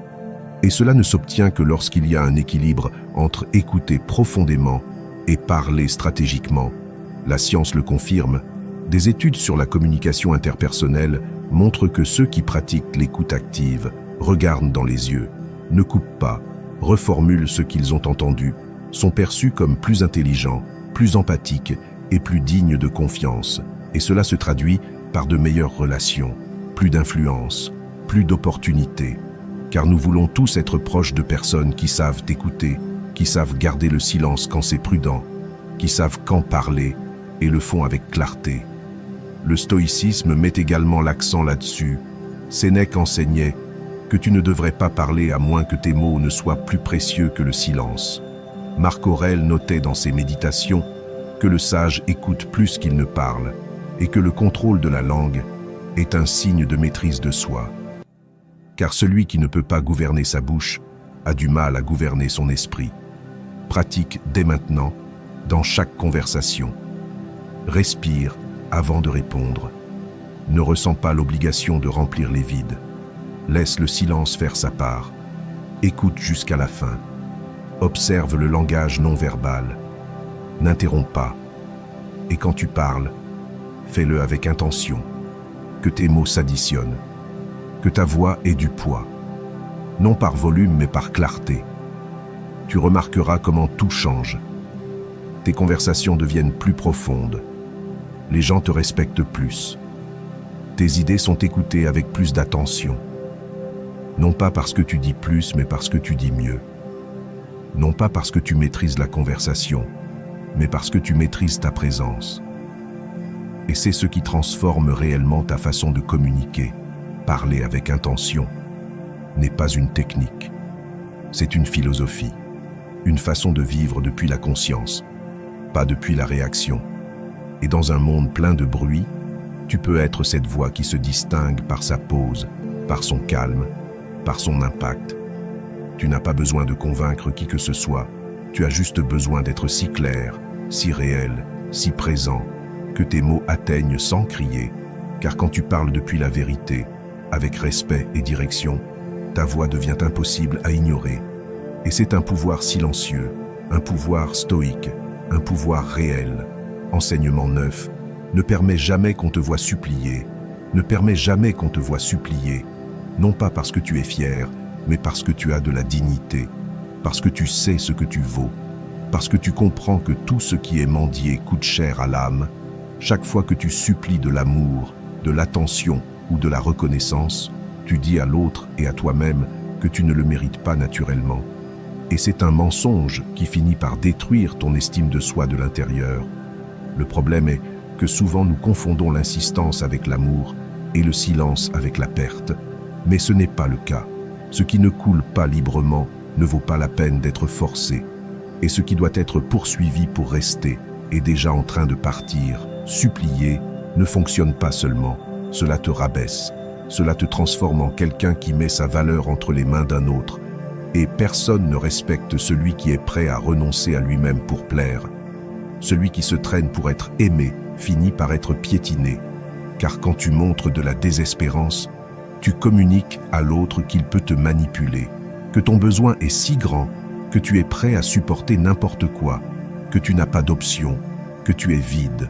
Et cela ne s'obtient que lorsqu'il y a un équilibre entre écouter profondément et parler stratégiquement. La science le confirme. Des études sur la communication interpersonnelle montrent que ceux qui pratiquent l'écoute active, regardent dans les yeux, ne coupent pas, reformulent ce qu'ils ont entendu, sont perçus comme plus intelligents, plus empathiques et plus dignes de confiance. Et cela se traduit par de meilleures relations, plus d'influence, plus d'opportunités. Car nous voulons tous être proches de personnes qui savent écouter, qui savent garder le silence quand c'est prudent, qui savent quand parler et le font avec clarté. Le stoïcisme met également l'accent là-dessus. Sénèque enseignait que tu ne devrais pas parler à moins que tes mots ne soient plus précieux que le silence. Marc Aurèle notait dans ses méditations que le sage écoute plus qu'il ne parle et que le contrôle de la langue est un signe de maîtrise de soi. Car celui qui ne peut pas gouverner sa bouche a du mal à gouverner son esprit. Pratique dès maintenant, dans chaque conversation. Respire avant de répondre. Ne ressens pas l'obligation de remplir les vides. Laisse le silence faire sa part. Écoute jusqu'à la fin. Observe le langage non verbal. N'interromps pas. Et quand tu parles, fais-le avec intention. Que tes mots s'additionnent. Que ta voix ait du poids. Non par volume, mais par clarté. Tu remarqueras comment tout change. Tes conversations deviennent plus profondes. Les gens te respectent plus. Tes idées sont écoutées avec plus d'attention. Non pas parce que tu dis plus, mais parce que tu dis mieux. Non pas parce que tu maîtrises la conversation, mais parce que tu maîtrises ta présence. Et c'est ce qui transforme réellement ta façon de communiquer. Parler avec intention n'est pas une technique. C'est une philosophie, une façon de vivre depuis la conscience, pas depuis la réaction. Et dans un monde plein de bruit, tu peux être cette voix qui se distingue par sa pause, par son calme, par son impact. Tu n'as pas besoin de convaincre qui que ce soit, tu as juste besoin d'être si clair, si réel, si présent, que tes mots atteignent sans crier, car quand tu parles depuis la vérité, avec respect et direction, ta voix devient impossible à ignorer. Et c'est un pouvoir silencieux, un pouvoir stoïque, un pouvoir réel. Enseignement neuf, ne permet jamais qu'on te voie supplier, ne permet jamais qu'on te voie supplier, non pas parce que tu es fier, mais parce que tu as de la dignité, parce que tu sais ce que tu vaux, parce que tu comprends que tout ce qui est mendié coûte cher à l'âme. Chaque fois que tu supplies de l'amour, de l'attention ou de la reconnaissance, tu dis à l'autre et à toi-même que tu ne le mérites pas naturellement. Et c'est un mensonge qui finit par détruire ton estime de soi de l'intérieur. Le problème est que souvent nous confondons l'insistance avec l'amour et le silence avec la perte. Mais ce n'est pas le cas. Ce qui ne coule pas librement ne vaut pas la peine d'être forcé. Et ce qui doit être poursuivi pour rester est déjà en train de partir. Supplier ne fonctionne pas seulement. Cela te rabaisse. Cela te transforme en quelqu'un qui met sa valeur entre les mains d'un autre. Et personne ne respecte celui qui est prêt à renoncer à lui-même pour plaire. Celui qui se traîne pour être aimé finit par être piétiné. Car quand tu montres de la désespérance, tu communiques à l'autre qu'il peut te manipuler, que ton besoin est si grand que tu es prêt à supporter n'importe quoi, que tu n'as pas d'option, que tu es vide.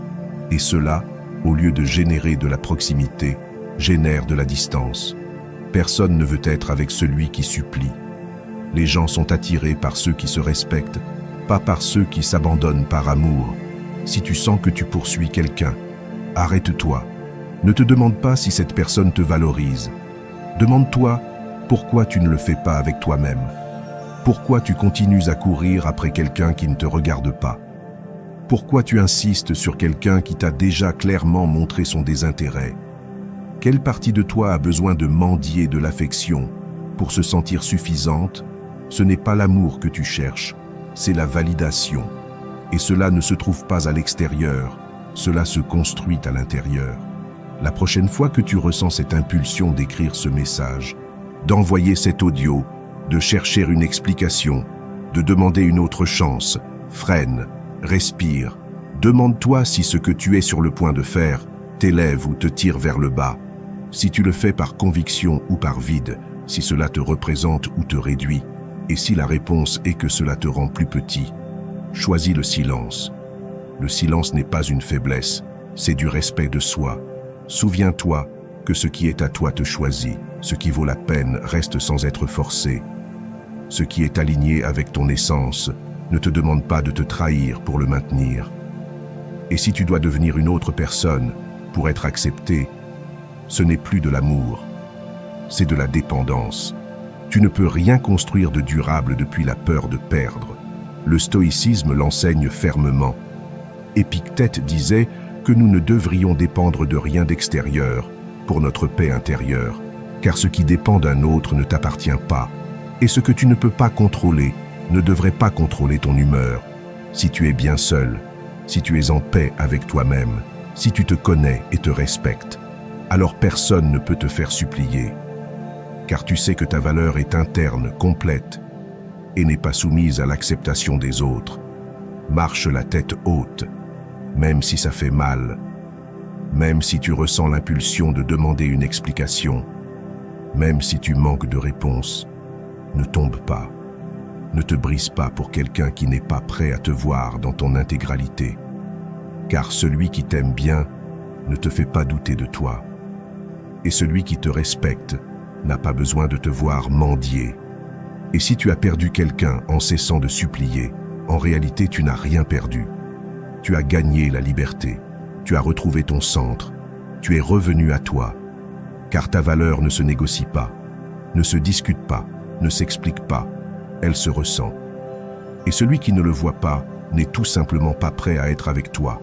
Et cela, au lieu de générer de la proximité, génère de la distance. Personne ne veut être avec celui qui supplie. Les gens sont attirés par ceux qui se respectent, pas par ceux qui s'abandonnent par amour. Si tu sens que tu poursuis quelqu'un, arrête-toi. Ne te demande pas si cette personne te valorise. Demande-toi pourquoi tu ne le fais pas avec toi-même. Pourquoi tu continues à courir après quelqu'un qui ne te regarde pas? Pourquoi tu insistes sur quelqu'un qui t'a déjà clairement montré son désintérêt? Quelle partie de toi a besoin de mendier de l'affection pour se sentir suffisante? Ce n'est pas l'amour que tu cherches, c'est la validation. Et cela ne se trouve pas à l'extérieur, cela se construit à l'intérieur. La prochaine fois que tu ressens cette impulsion d'écrire ce message, d'envoyer cet audio, de chercher une explication, de demander une autre chance, freine, respire. Demande-toi si ce que tu es sur le point de faire t'élève ou te tire vers le bas. Si tu le fais par conviction ou par vide, si cela te représente ou te réduit, et si la réponse est que cela te rend plus petit, choisis le silence. Le silence n'est pas une faiblesse, c'est du respect de soi. Souviens-toi que ce qui est à toi te choisit, ce qui vaut la peine reste sans être forcé. Ce qui est aligné avec ton essence ne te demande pas de te trahir pour le maintenir. Et si tu dois devenir une autre personne pour être accepté, ce n'est plus de l'amour, c'est de la dépendance. Tu ne peux rien construire de durable depuis la peur de perdre. Le stoïcisme l'enseigne fermement. Épictète disait que nous ne devrions dépendre de rien d'extérieur pour notre paix intérieure, car ce qui dépend d'un autre ne t'appartient pas, et ce que tu ne peux pas contrôler ne devrait pas contrôler ton humeur. Si tu es bien seul, si tu es en paix avec toi-même, si tu te connais et te respectes, alors personne ne peut te faire supplier, car tu sais que ta valeur est interne, complète, et n'est pas soumise à l'acceptation des autres. Marche la tête haute, même si ça fait mal, même si tu ressens l'impulsion de demander une explication, même si tu manques de réponse. Ne tombe pas, ne te brise pas pour quelqu'un qui n'est pas prêt à te voir dans ton intégralité, car celui qui t'aime bien ne te fait pas douter de toi, et celui qui te respecte n'a pas besoin de te voir mendier. Et si tu as perdu quelqu'un en cessant de supplier, en réalité tu n'as rien perdu. Tu as gagné la liberté, tu as retrouvé ton centre, tu es revenu à toi, car ta valeur ne se négocie pas, ne se discute pas, ne s'explique pas, elle se ressent. Et celui qui ne le voit pas n'est tout simplement pas prêt à être avec toi.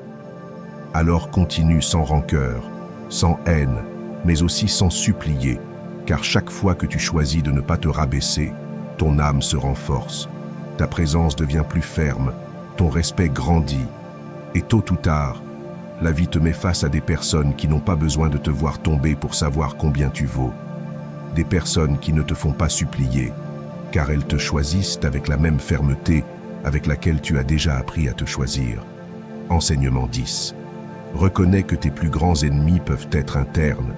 Alors continue sans rancœur, sans haine, mais aussi sans supplier, car chaque fois que tu choisis de ne pas te rabaisser, ton âme se renforce, ta présence devient plus ferme, ton respect grandit, et tôt ou tard, la vie te met face à des personnes qui n'ont pas besoin de te voir tomber pour savoir combien tu vaux. Des personnes qui ne te font pas supplier, car elles te choisissent avec la même fermeté avec laquelle tu as déjà appris à te choisir. Enseignement 10. Reconnais que tes plus grands ennemis peuvent être internes.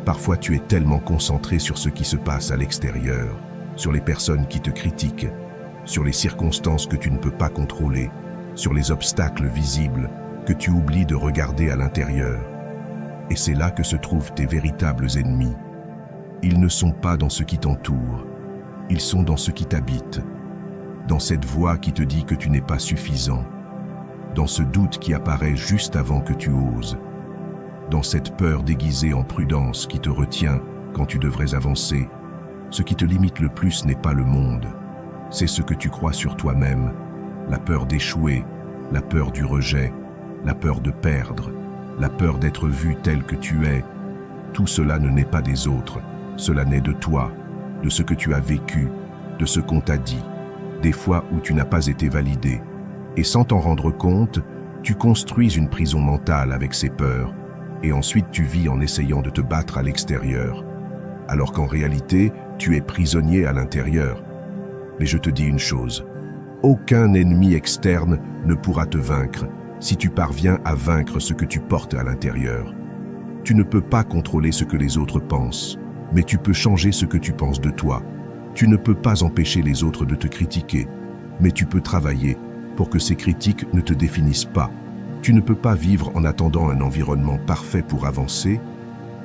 Parfois tu es tellement concentré sur ce qui se passe à l'extérieur, sur les personnes qui te critiquent, sur les circonstances que tu ne peux pas contrôler, sur les obstacles visibles, que tu oublies de regarder à l'intérieur. Et c'est là que se trouvent tes véritables ennemis. Ils ne sont pas dans ce qui t'entoure, ils sont dans ce qui t'habite, dans cette voix qui te dit que tu n'es pas suffisant, dans ce doute qui apparaît juste avant que tu oses, dans cette peur déguisée en prudence qui te retient quand tu devrais avancer. Ce qui te limite le plus n'est pas le monde, C'est ce que tu crois sur toi-même, la peur d'échouer, la peur du rejet, la peur de perdre, la peur d'être vu tel que tu es. Tout cela ne naît pas des autres, cela naît de toi, de ce que tu as vécu, de ce qu'on t'a dit, des fois où tu n'as pas été validé. Et sans t'en rendre compte, tu construis une prison mentale avec ces peurs, et ensuite tu vis en essayant de te battre à l'extérieur, alors qu'en réalité, tu es prisonnier à l'intérieur. Mais je te dis une chose, aucun ennemi externe ne pourra te vaincre si tu parviens à vaincre ce que tu portes à l'intérieur. Tu ne peux pas contrôler ce que les autres pensent, mais tu peux changer ce que tu penses de toi. Tu ne peux pas empêcher les autres de te critiquer, mais tu peux travailler pour que ces critiques ne te définissent pas. Tu ne peux pas vivre en attendant un environnement parfait pour avancer.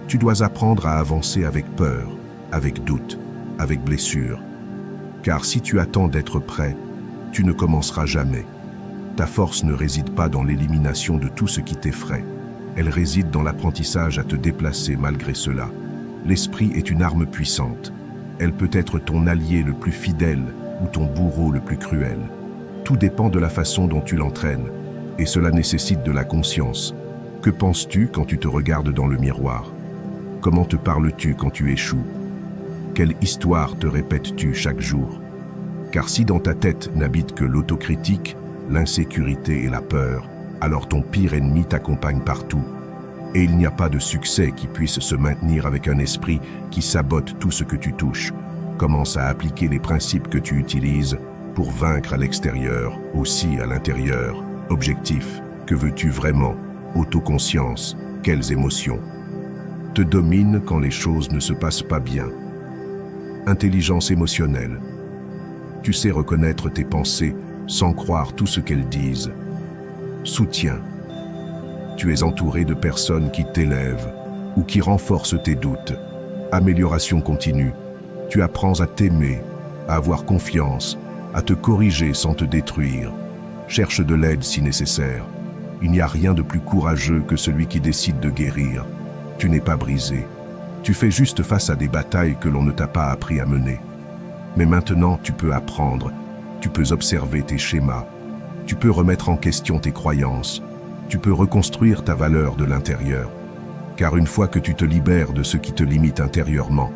Tu dois apprendre à avancer avec peur, avec doute, avec blessure. Car si tu attends d'être prêt, tu ne commenceras jamais. Ta force ne réside pas dans l'élimination de tout ce qui t'effraie. Elle réside dans l'apprentissage à te déplacer malgré cela. L'esprit est une arme puissante. Elle peut être ton allié le plus fidèle ou ton bourreau le plus cruel. Tout dépend de la façon dont tu l'entraînes, et cela nécessite de la conscience. Que penses-tu quand tu te regardes dans le miroir? Comment te parles-tu quand tu échoues? Quelle histoire te répètes-tu chaque jour? Car si dans ta tête n'habite que l'autocritique, l'insécurité et la peur, alors ton pire ennemi t'accompagne partout. Et il n'y a pas de succès qui puisse se maintenir avec un esprit qui sabote tout ce que tu touches. Commence à appliquer les principes que tu utilises pour vaincre à l'extérieur, aussi à l'intérieur. Objectif, que veux-tu vraiment? Autoconscience, quelles émotions? Te domine quand les choses ne se passent pas bien. Intelligence émotionnelle. Tu sais reconnaître tes pensées sans croire tout ce qu'elles disent. Soutien. Tu es entouré de personnes qui t'élèvent ou qui renforcent tes doutes. Amélioration continue. Tu apprends à t'aimer, à avoir confiance, à te corriger sans te détruire. Cherche de l'aide si nécessaire. Il n'y a rien de plus courageux que celui qui décide de guérir. Tu n'es pas brisé. Tu fais juste face à des batailles que l'on ne t'a pas appris à mener. Mais maintenant, tu peux apprendre. Tu peux observer tes schémas. Tu peux remettre en question tes croyances. Tu peux reconstruire ta valeur de l'intérieur. Car une fois que tu te libères de ce qui te limite intérieurement,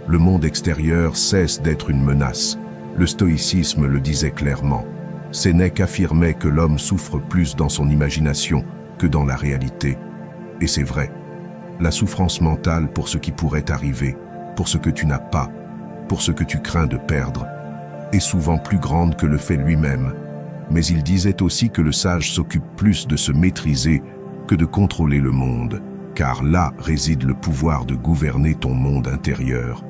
le monde extérieur cesse d'être une menace. Le stoïcisme le disait clairement. Sénèque affirmait que l'homme souffre plus dans son imagination que dans la réalité. Et c'est vrai. La souffrance mentale pour ce qui pourrait arriver, pour ce que tu n'as pas, pour ce que tu crains de perdre, est souvent plus grande que le fait lui-même. Mais il disait aussi que le sage s'occupe plus de se maîtriser que de contrôler le monde, car là réside le pouvoir de gouverner ton monde intérieur.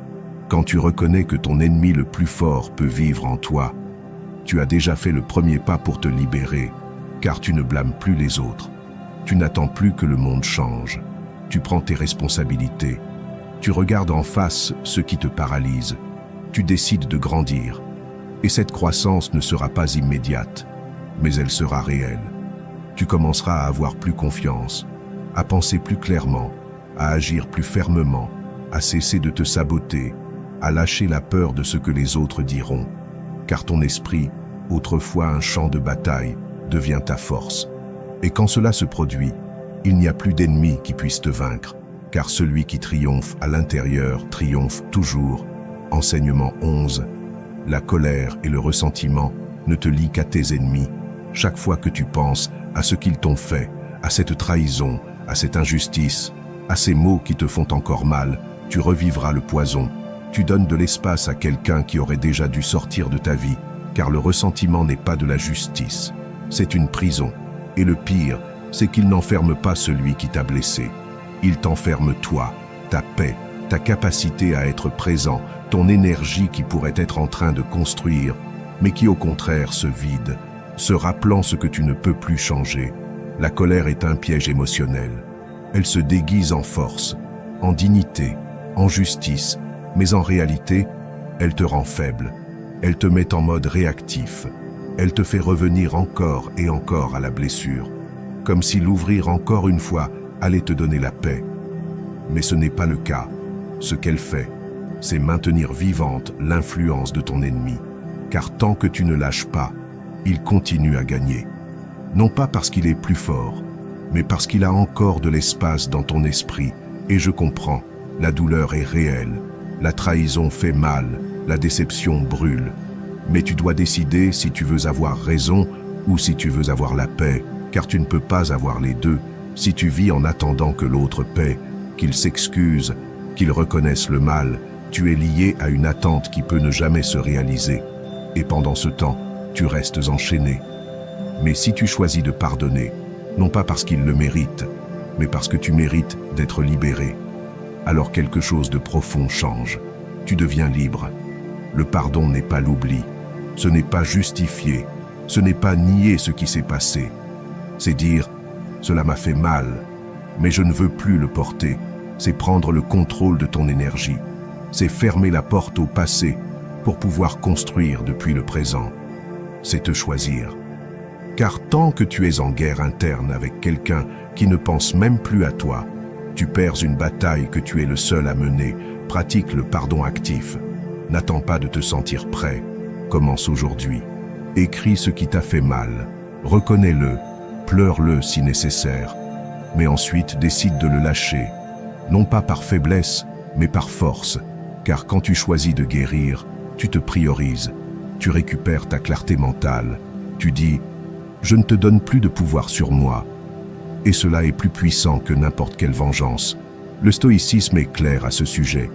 Quand tu reconnais que ton ennemi le plus fort peut vivre en toi, tu as déjà fait le premier pas pour te libérer, car tu ne blâmes plus les autres. Tu n'attends plus que le monde change. Tu prends tes responsabilités. Tu regardes en face ce qui te paralyse. Tu décides de grandir. Et cette croissance ne sera pas immédiate, mais elle sera réelle. Tu commenceras à avoir plus confiance, à penser plus clairement, à agir plus fermement, à cesser de te saboter, à lâcher la peur de ce que les autres diront. Car ton esprit, autrefois un champ de bataille, devient ta force. Et quand cela se produit, il n'y a plus d'ennemi qui puisse te vaincre, car celui qui triomphe à l'intérieur triomphe toujours. Enseignement 11. La colère et le ressentiment ne te lient qu'à tes ennemis. Chaque fois que tu penses à ce qu'ils t'ont fait, à cette trahison, à cette injustice, à ces mots qui te font encore mal, tu revivras le poison. Tu donnes de l'espace à quelqu'un qui aurait déjà dû sortir de ta vie, car le ressentiment n'est pas de la justice. C'est une prison. Et le pire, c'est qu'il n'enferme pas celui qui t'a blessé. Il t'enferme toi, ta paix, ta capacité à être présent, ton énergie qui pourrait être en train de construire, mais qui au contraire se vide, se rappelant ce que tu ne peux plus changer. La colère est un piège émotionnel. Elle se déguise en force, en dignité, en justice, mais en réalité, elle te rend faible. Elle te met en mode réactif. Elle te fait revenir encore et encore à la blessure, comme si l'ouvrir encore une fois allait te donner la paix. Mais ce n'est pas le cas. Ce qu'elle fait, c'est maintenir vivante l'influence de ton ennemi. car tant que tu ne lâches pas, il continue à gagner. Non pas parce qu'il est plus fort, mais parce qu'il a encore de l'espace dans ton esprit. Et je comprends, la douleur est réelle, la trahison fait mal, la déception brûle. Mais tu dois décider si tu veux avoir raison ou si tu veux avoir la paix, car tu ne peux pas avoir les deux si tu vis en attendant que l'autre paie, qu'il s'excuse, qu'il reconnaisse le mal. Tu es lié à une attente qui peut ne jamais se réaliser. Et pendant ce temps, tu restes enchaîné. Mais si tu choisis de pardonner, non pas parce qu'il le mérite, mais parce que tu mérites d'être libéré, alors quelque chose de profond change. Tu deviens libre. Le pardon n'est pas l'oubli. Ce n'est pas justifier. Ce n'est pas nier ce qui s'est passé. C'est dire « cela m'a fait mal, mais je ne veux plus le porter ». C'est prendre le contrôle de ton énergie. C'est fermer la porte au passé pour pouvoir construire depuis le présent. C'est te choisir. Car tant que tu es en guerre interne avec quelqu'un qui ne pense même plus à toi, tu perds une bataille que tu es le seul à mener. Pratique le pardon actif. N'attends pas de te sentir prêt. Commence aujourd'hui. Écris ce qui t'a fait mal. Reconnais-le. Pleure-le si nécessaire. Mais ensuite décide de le lâcher. Non pas par faiblesse, mais par force. Car quand tu choisis de guérir, tu te priorises. Tu récupères ta clarté mentale. Tu dis « Je ne te donne plus de pouvoir sur moi ». Et cela est plus puissant que n'importe quelle vengeance. Le stoïcisme est clair à ce sujet.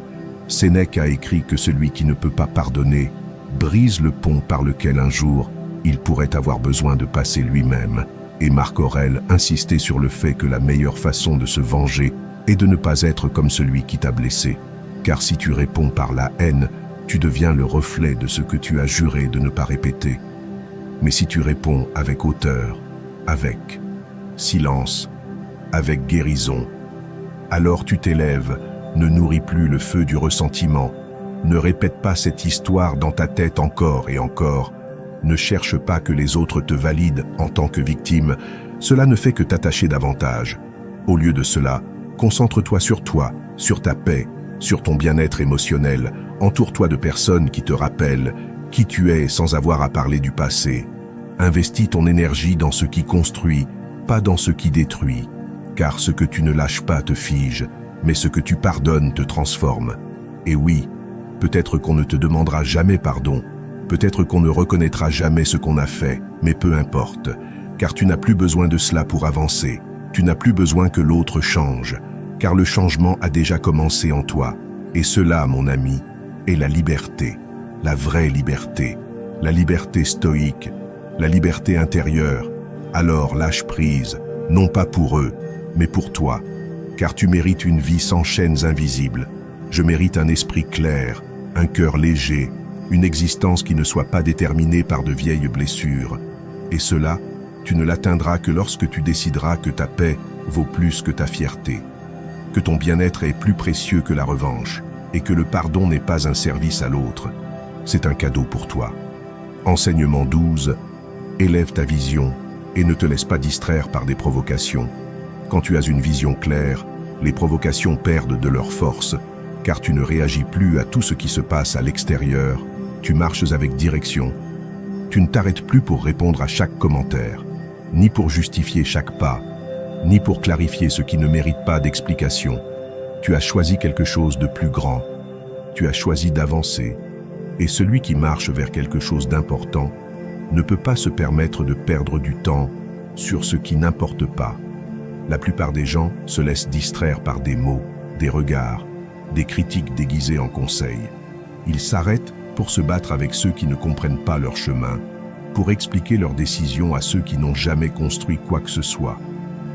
Sénèque a écrit que celui qui ne peut pas pardonner brise le pont par lequel un jour il pourrait avoir besoin de passer lui-même. Et Marc Aurèle insistait sur le fait que la meilleure façon de se venger est de ne pas être comme celui qui t'a blessé. Car si tu réponds par la haine, tu deviens le reflet de ce que tu as juré de ne pas répéter. Mais si tu réponds avec hauteur, avec silence, avec guérison, alors tu t'élèves, ne nourris plus le feu du ressentiment, ne répète pas cette histoire dans ta tête encore et encore, ne cherche pas que les autres te valident en tant que victime, cela ne fait que t'attacher davantage. Au lieu de cela, concentre-toi sur toi, sur ta paix, sur ton bien-être émotionnel, entoure-toi de personnes qui te rappellent qui tu es sans avoir à parler du passé. Investis ton énergie dans ce qui construit, pas dans ce qui détruit, car ce que tu ne lâches pas te fige, mais ce que tu pardonnes te transforme. Et oui, peut-être qu'on ne te demandera jamais pardon, peut-être qu'on ne reconnaîtra jamais ce qu'on a fait, mais peu importe, car tu n'as plus besoin de cela pour avancer, tu n'as plus besoin que l'autre change, car le changement a déjà commencé en toi. Et cela, mon ami, est la liberté, la vraie liberté, la liberté stoïque, la liberté intérieure. Alors lâche prise, non pas pour eux, mais pour toi, car tu mérites une vie sans chaînes invisibles. Je mérite un esprit clair, un cœur léger, une existence qui ne soit pas déterminée par de vieilles blessures. Et cela, tu ne l'atteindras que lorsque tu décideras que ta paix vaut plus que ta fierté, que ton bien-être est plus précieux que la revanche, et que le pardon n'est pas un service à l'autre, c'est un cadeau pour toi. Enseignement 12, élève ta vision et ne te laisse pas distraire par des provocations. Quand tu as une vision claire, les provocations perdent de leur force, car tu ne réagis plus à tout ce qui se passe à l'extérieur, tu marches avec direction. Tu ne t'arrêtes plus pour répondre à chaque commentaire, ni pour justifier chaque pas, ni pour clarifier ce qui ne mérite pas d'explication. Tu as choisi quelque chose de plus grand. Tu as choisi d'avancer. Et celui qui marche vers quelque chose d'important ne peut pas se permettre de perdre du temps sur ce qui n'importe pas. La plupart des gens se laissent distraire par des mots, des regards, des critiques déguisées en conseils. Ils s'arrêtent pour se battre avec ceux qui ne comprennent pas leur chemin, pour expliquer leurs décisions à ceux qui n'ont jamais construit quoi que ce soit,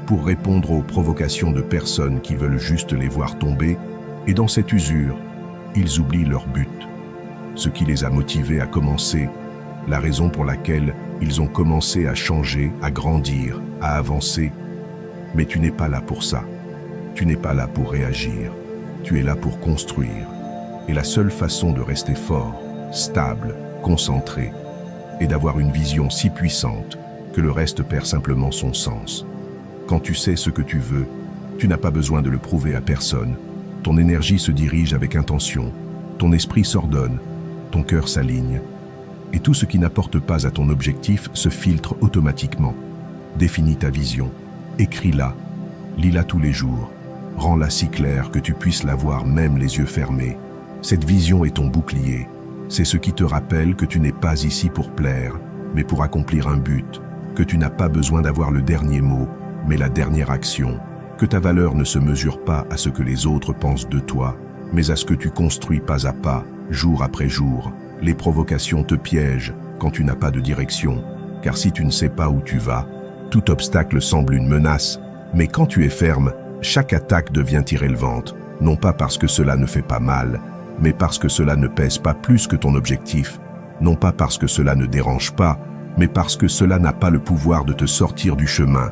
pour répondre aux provocations de personnes qui veulent juste les voir tomber, et dans cette usure, ils oublient leur but, ce qui les a motivés à commencer, la raison pour laquelle ils ont commencé à changer, à grandir, à avancer. Mais tu n'es pas là pour ça. Tu n'es pas là pour réagir. Tu es là pour construire. Et la seule façon de rester fort, stable, concentré, est d'avoir une vision si puissante que le reste perd simplement son sens. Quand tu sais ce que tu veux, tu n'as pas besoin de le prouver à personne. Ton énergie se dirige avec intention, ton esprit s'ordonne, ton cœur s'aligne. Et tout ce qui n'apporte pas à ton objectif se filtre automatiquement. Définis ta vision, écris-la, lis-la tous les jours, rends-la si claire que tu puisses la voir même les yeux fermés. Cette vision est ton bouclier. C'est ce qui te rappelle que tu n'es pas ici pour plaire, mais pour accomplir un but, que tu n'as pas besoin d'avoir le dernier mot, mais la dernière action, que ta valeur ne se mesure pas à ce que les autres pensent de toi, mais à ce que tu construis pas à pas, jour après jour. Les provocations te piègent quand tu n'as pas de direction, car si tu ne sais pas où tu vas, tout obstacle semble une menace, mais quand tu es ferme, chaque attaque devient irrélevante, non pas parce que cela ne fait pas mal, mais parce que cela ne pèse pas plus que ton objectif, non pas parce que cela ne dérange pas, mais parce que cela n'a pas le pouvoir de te sortir du chemin.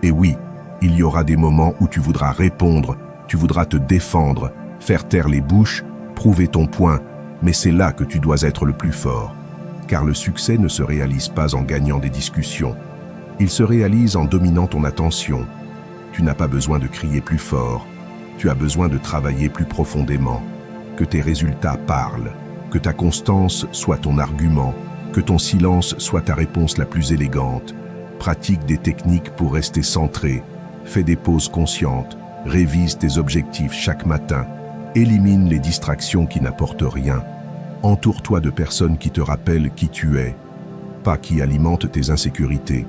Et oui, il y aura des moments où tu voudras répondre, tu voudras te défendre, faire taire les bouches, prouver ton point, mais c'est là que tu dois être le plus fort. Car le succès ne se réalise pas en gagnant des discussions. Il se réalise en dominant ton attention. Tu n'as pas besoin de crier plus fort, tu as besoin de travailler plus profondément. Que tes résultats parlent, que ta constance soit ton argument, que ton silence soit ta réponse la plus élégante. Pratique des techniques pour rester centré, fais des pauses conscientes, révise tes objectifs chaque matin, élimine les distractions qui n'apportent rien. Entoure-toi de personnes qui te rappellent qui tu es, pas qui alimentent tes insécurités.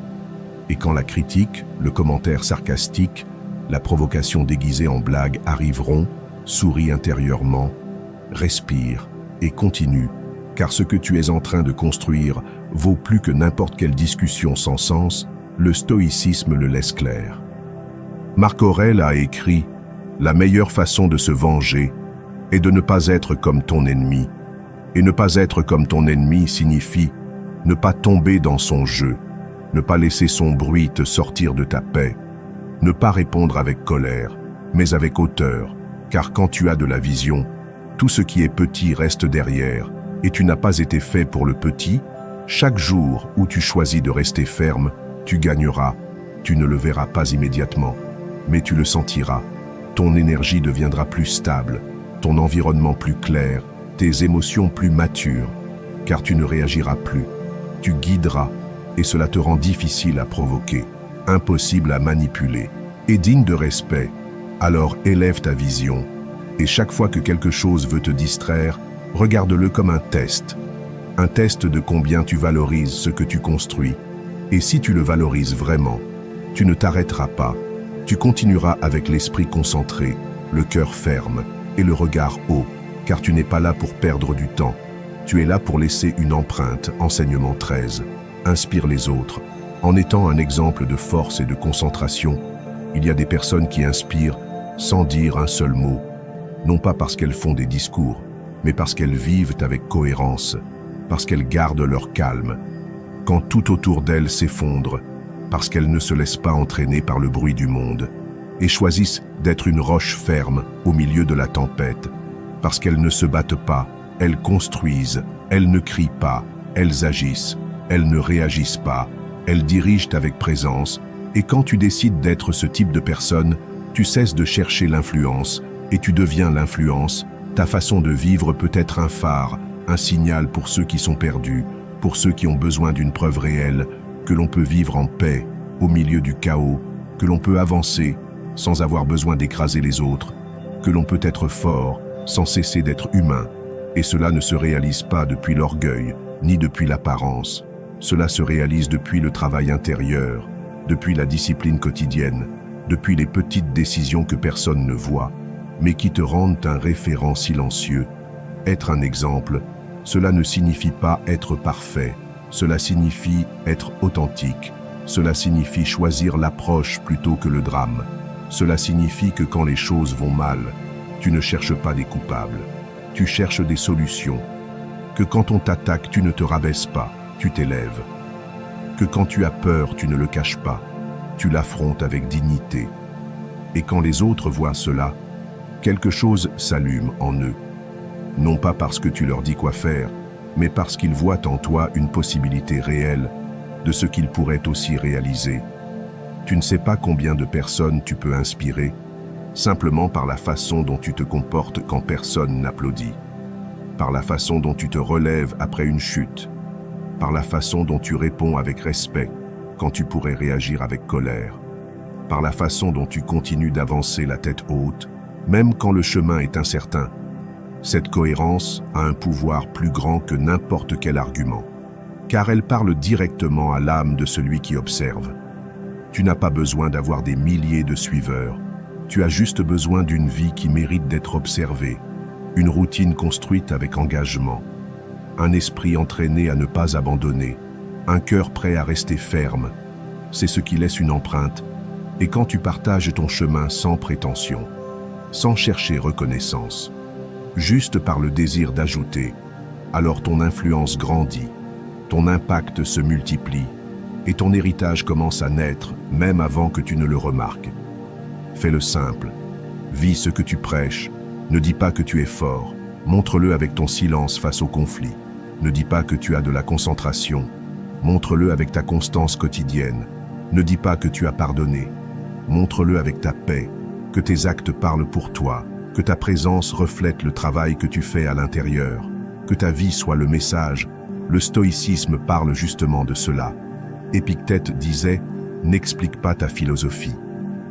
Et quand la critique, le commentaire sarcastique, la provocation déguisée en blague arriveront, souris intérieurement, respire et continue, car ce que tu es en train de construire vaut plus que n'importe quelle discussion sans sens, le stoïcisme le laisse clair. Marc Aurèle a écrit « La meilleure façon de se venger est de ne pas être comme ton ennemi. Et ne pas être comme ton ennemi signifie ne pas tomber dans son jeu, ne pas laisser son bruit te sortir de ta paix, ne pas répondre avec colère, mais avec hauteur, car quand tu as de la vision, tout ce qui est petit reste derrière, et tu n'as pas été fait pour le petit. Chaque jour où tu choisis de rester ferme, tu gagneras. Tu ne le verras pas immédiatement, mais tu le sentiras. Ton énergie deviendra plus stable, ton environnement plus clair, tes émotions plus matures, car tu ne réagiras plus. Tu guideras, et cela te rend difficile à provoquer, impossible à manipuler, et digne de respect. Alors élève ta vision, et chaque fois que quelque chose veut te distraire, regarde-le comme un test de combien tu valorises ce que tu construis. Et si tu le valorises vraiment, tu ne t'arrêteras pas. Tu continueras avec l'esprit concentré, le cœur ferme et le regard haut, car tu n'es pas là pour perdre du temps. Tu es là pour laisser une empreinte. Enseignement 13. Inspire les autres. En étant un exemple de force et de concentration, il y a des personnes qui inspirent sans dire un seul mot, non pas parce qu'elles font des discours, mais parce qu'elles vivent avec cohérence, parce qu'elles gardent leur calme, quand tout autour d'elles s'effondre, parce qu'elles ne se laissent pas entraîner par le bruit du monde, et choisissent d'être une roche ferme au milieu de la tempête, parce qu'elles ne se battent pas, elles construisent, elles ne crient pas, elles agissent, elles ne réagissent pas, elles dirigent avec présence, et quand tu décides d'être ce type de personne, tu cesses de chercher l'influence, et tu deviens l'influence. Ta façon de vivre peut être un phare, un signal pour ceux qui sont perdus, pour ceux qui ont besoin d'une preuve réelle, que l'on peut vivre en paix, au milieu du chaos, que l'on peut avancer sans avoir besoin d'écraser les autres, que l'on peut être fort sans cesser d'être humain. Et cela ne se réalise pas depuis l'orgueil, ni depuis l'apparence. Cela se réalise depuis le travail intérieur, depuis la discipline quotidienne, depuis les petites décisions que personne ne voit, mais qui te rendent un référent silencieux. Être un exemple, cela ne signifie pas être parfait, cela signifie être authentique, cela signifie choisir l'approche plutôt que le drame, cela signifie que quand les choses vont mal, tu ne cherches pas des coupables, tu cherches des solutions, que quand on t'attaque, tu ne te rabaisses pas, tu t'élèves, que quand tu as peur, tu ne le caches pas, tu l'affrontes avec dignité. Et quand les autres voient cela, quelque chose s'allume en eux. Non pas parce que tu leur dis quoi faire, mais parce qu'ils voient en toi une possibilité réelle de ce qu'ils pourraient aussi réaliser. Tu ne sais pas combien de personnes tu peux inspirer, simplement par la façon dont tu te comportes quand personne n'applaudit, par la façon dont tu te relèves après une chute, par la façon dont tu réponds avec respect quand tu pourrais réagir avec colère, par la façon dont tu continues d'avancer la tête haute, même quand le chemin est incertain. Cette cohérence a un pouvoir plus grand que n'importe quel argument, car elle parle directement à l'âme de celui qui observe. Tu n'as pas besoin d'avoir des milliers de suiveurs, tu as juste besoin d'une vie qui mérite d'être observée, une routine construite avec engagement, un esprit entraîné à ne pas abandonner, un cœur prêt à rester ferme. C'est ce qui laisse une empreinte. Et quand tu partages ton chemin sans prétention, sans chercher reconnaissance, juste par le désir d'ajouter, alors ton influence grandit, ton impact se multiplie et ton héritage commence à naître même avant que tu ne le remarques. Fais-le simple, vis ce que tu prêches, ne dis pas que tu es fort, montre-le avec ton silence face au conflit. Ne dis pas que tu as de la concentration, montre-le avec ta constance quotidienne. Ne dis pas que tu as pardonné, montre-le avec ta paix, que tes actes parlent pour toi, que ta présence reflète le travail que tu fais à l'intérieur, que ta vie soit le message. Le stoïcisme parle justement de cela. Épictète disait « N'explique pas ta philosophie,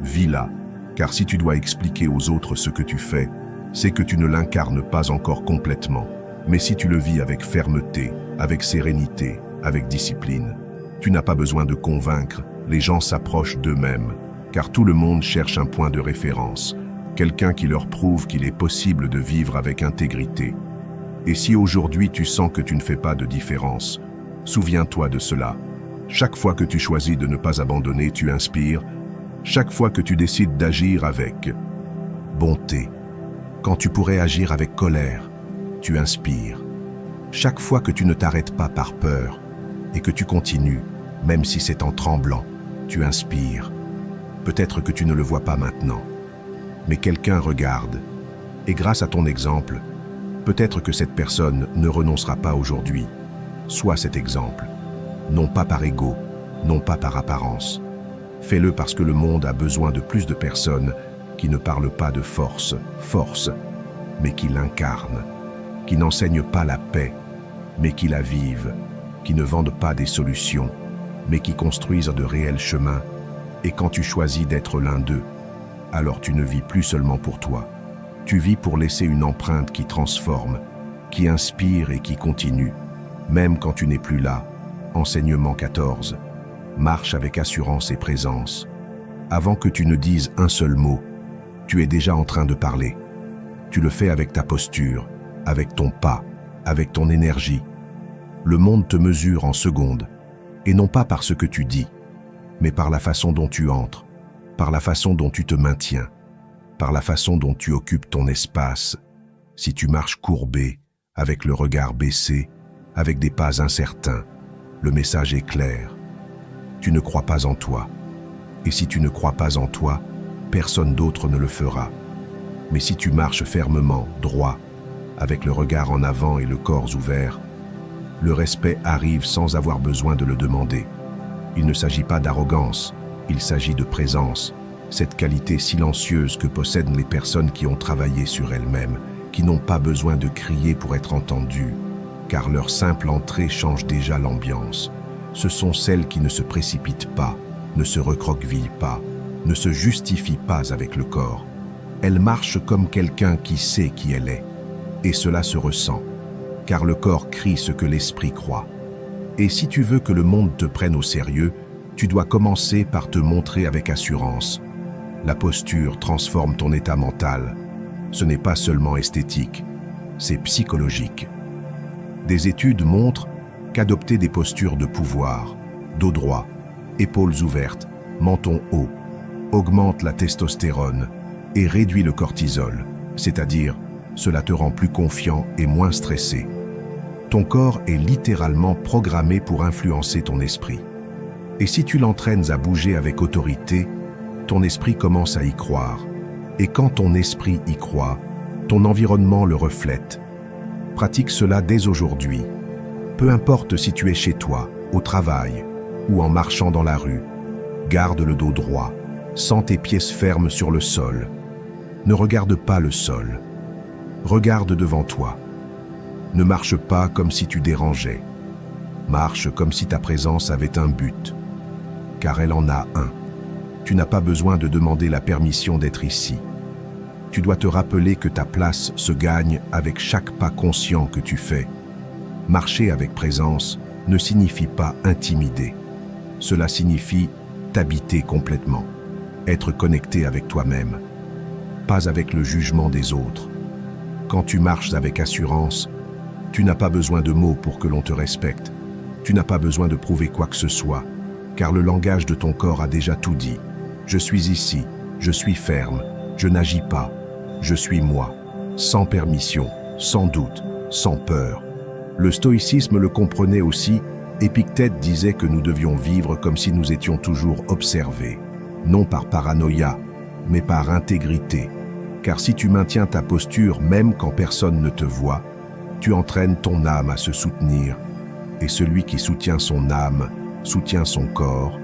vis-la, car si tu dois expliquer aux autres ce que tu fais, c'est que tu ne l'incarnes pas encore complètement. Mais si tu le vis avec fermeté, avec sérénité, avec discipline, tu n'as pas besoin de convaincre, les gens s'approchent d'eux-mêmes, car tout le monde cherche un point de référence, quelqu'un qui leur prouve qu'il est possible de vivre avec intégrité. Et si aujourd'hui tu sens que tu ne fais pas de différence, souviens-toi de cela. Chaque fois que tu choisis de ne pas abandonner, tu inspires. Chaque fois que tu décides d'agir avec bonté, quand tu pourrais agir avec colère, tu inspires. Chaque fois que tu ne t'arrêtes pas par peur et que tu continues, même si c'est en tremblant, tu inspires. Peut-être que tu ne le vois pas maintenant, mais quelqu'un regarde. Et grâce à ton exemple, peut-être que cette personne ne renoncera pas aujourd'hui. Sois cet exemple, non pas par ego, non pas par apparence. Fais-le parce que le monde a besoin de plus de personnes qui ne parlent pas de force, mais qui l'incarnent, qui n'enseignent pas la paix, mais qui la vivent, qui ne vendent pas des solutions, mais qui construisent de réels chemins. Et quand tu choisis d'être l'un d'eux, alors tu ne vis plus seulement pour toi. Tu vis pour laisser une empreinte qui transforme, qui inspire et qui continue, même quand tu n'es plus là. Enseignement 14. Marche avec assurance et présence. Avant que tu ne dises un seul mot, tu es déjà en train de parler. Tu le fais avec ta posture, avec ton pas, avec ton énergie. Le monde te mesure en secondes, et non pas par ce que tu dis, mais par la façon dont tu entres, par la façon dont tu te maintiens, par la façon dont tu occupes ton espace. Si tu marches courbé, avec le regard baissé, avec des pas incertains, le message est clair. Tu ne crois pas en toi. Et si tu ne crois pas en toi, personne d'autre ne le fera. Mais si tu marches fermement, droit, avec le regard en avant et le corps ouvert, le respect arrive sans avoir besoin de le demander. Il ne s'agit pas d'arrogance, il s'agit de présence, cette qualité silencieuse que possèdent les personnes qui ont travaillé sur elles-mêmes, qui n'ont pas besoin de crier pour être entendues, car leur simple entrée change déjà l'ambiance. Ce sont celles qui ne se précipitent pas, ne se recroquevillent pas, ne se justifient pas avec le corps. Elles marchent comme quelqu'un qui sait qui elle est. Et cela se ressent, car le corps crie ce que l'esprit croit. Et si tu veux que le monde te prenne au sérieux, tu dois commencer par te montrer avec assurance. La posture transforme ton état mental. Ce n'est pas seulement esthétique, c'est psychologique. Des études montrent qu'adopter des postures de pouvoir, dos droit, épaules ouvertes, menton haut, augmente la testostérone et réduit le cortisol, c'est-à-dire cela te rend plus confiant et moins stressé. Ton corps est littéralement programmé pour influencer ton esprit. Et si tu l'entraînes à bouger avec autorité, ton esprit commence à y croire. Et quand ton esprit y croit, ton environnement le reflète. Pratique cela dès aujourd'hui. Peu importe si tu es chez toi, au travail ou en marchant dans la rue. Garde le dos droit, sens tes pieds fermes sur le sol. Ne regarde pas le sol. Regarde devant toi. Ne marche pas comme si tu dérangeais. Marche comme si ta présence avait un but, car elle en a un. Tu n'as pas besoin de demander la permission d'être ici. Tu dois te rappeler que ta place se gagne avec chaque pas conscient que tu fais. Marcher avec présence ne signifie pas intimider. Cela signifie t'habiter complètement, être connecté avec toi-même, pas avec le jugement des autres. Quand tu marches avec assurance, tu n'as pas besoin de mots pour que l'on te respecte. Tu n'as pas besoin de prouver quoi que ce soit, car le langage de ton corps a déjà tout dit. Je suis ici, je suis ferme, je n'agis pas, je suis moi, sans permission, sans doute, sans peur. Le stoïcisme le comprenait aussi. Épictète disait que nous devions vivre comme si nous étions toujours observés, non par paranoïa, mais par intégrité. Car si tu maintiens ta posture même quand personne ne te voit, tu entraînes ton âme à se soutenir. Et celui qui soutient son âme, soutient son corps.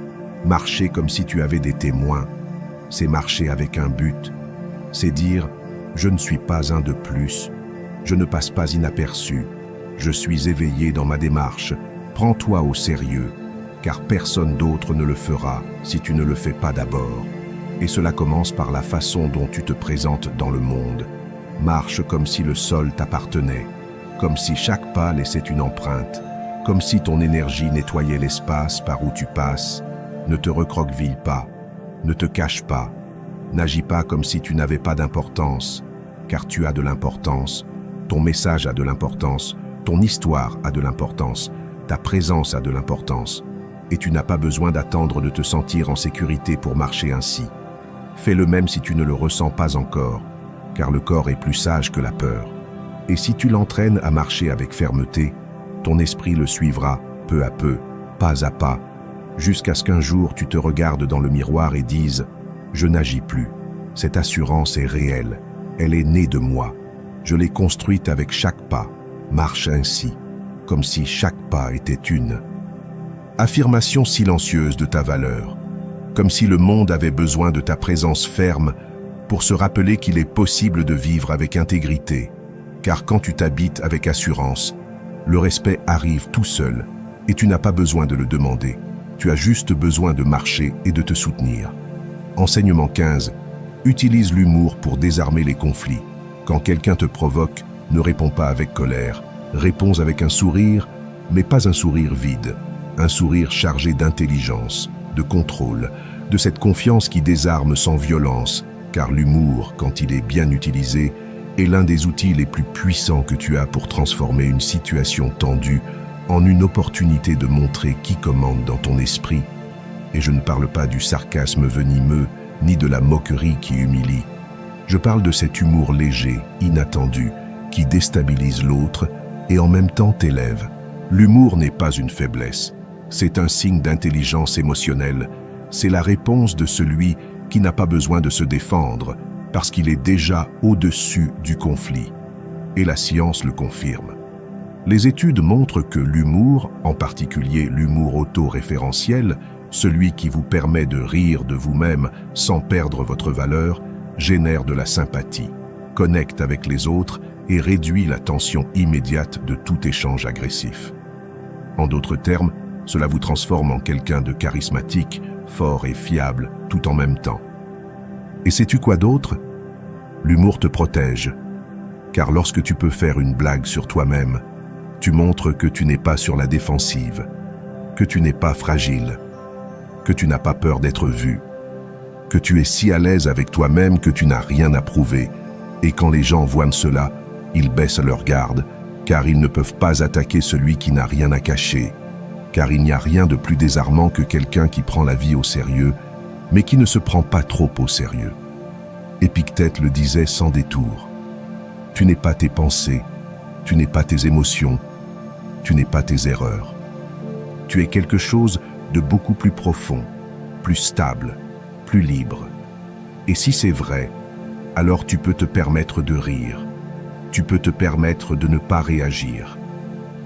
Marcher comme si tu avais des témoins, c'est marcher avec un but. C'est dire « je ne suis pas un de plus, je ne passe pas inaperçu, je suis éveillé dans ma démarche, prends-toi au sérieux, car personne d'autre ne le fera si tu ne le fais pas d'abord. » Et cela commence par la façon dont tu te présentes dans le monde. Marche comme si le sol t'appartenait, comme si chaque pas laissait une empreinte, comme si ton énergie nettoyait l'espace par où tu passes. Ne te recroqueville pas, ne te cache pas, n'agis pas comme si tu n'avais pas d'importance, car tu as de l'importance, ton message a de l'importance, ton histoire a de l'importance, ta présence a de l'importance, et tu n'as pas besoin d'attendre de te sentir en sécurité pour marcher ainsi. Fais-le même si tu ne le ressens pas encore, car le corps est plus sage que la peur. Et si tu l'entraînes à marcher avec fermeté, ton esprit le suivra peu à peu, pas à pas, jusqu'à ce qu'un jour tu te regardes dans le miroir et dises « Je n'agis plus. Cette assurance est réelle. Elle est née de moi. Je l'ai construite avec chaque pas. Marche ainsi, comme si chaque pas était une. » Affirmation silencieuse de ta valeur, comme si le monde avait besoin de ta présence ferme pour se rappeler qu'il est possible de vivre avec intégrité. Car quand tu t'habites avec assurance, le respect arrive tout seul et tu n'as pas besoin de le demander. Tu as juste besoin de marcher et de te soutenir. Enseignement 15. Utilise l'humour pour désarmer les conflits. Quand quelqu'un te provoque, ne réponds pas avec colère. Réponds avec un sourire, mais pas un sourire vide. Un sourire chargé d'intelligence, de contrôle, de cette confiance qui désarme sans violence, car l'humour, quand il est bien utilisé, est l'un des outils les plus puissants que tu as pour transformer une situation tendue en une opportunité de montrer qui commande dans ton esprit. Et je ne parle pas du sarcasme venimeux, ni de la moquerie qui humilie. Je parle de cet humour léger, inattendu, qui déstabilise l'autre et en même temps t'élève. L'humour n'est pas une faiblesse, c'est un signe d'intelligence émotionnelle. C'est la réponse de celui qui n'a pas besoin de se défendre, parce qu'il est déjà au-dessus du conflit. Et la science le confirme. Les études montrent que l'humour, en particulier l'humour auto-référentiel, celui qui vous permet de rire de vous-même sans perdre votre valeur, génère de la sympathie, connecte avec les autres et réduit la tension immédiate de tout échange agressif. En d'autres termes, cela vous transforme en quelqu'un de charismatique, fort et fiable, tout en même temps. Et sais-tu quoi d'autre? L'humour te protège, car lorsque tu peux faire une blague sur toi-même, tu montres que tu n'es pas sur la défensive, que tu n'es pas fragile, que tu n'as pas peur d'être vu, que tu es si à l'aise avec toi-même que tu n'as rien à prouver. Et quand les gens voient cela, ils baissent leur garde, car ils ne peuvent pas attaquer celui qui n'a rien à cacher, car il n'y a rien de plus désarmant que quelqu'un qui prend la vie au sérieux, mais qui ne se prend pas trop au sérieux. Épictète le disait sans détour. Tu n'es pas tes pensées, tu n'es pas tes émotions, tu n'es pas tes erreurs. Tu es quelque chose de beaucoup plus profond, plus stable, plus libre. Et si c'est vrai, alors tu peux te permettre de rire. Tu peux te permettre de ne pas réagir.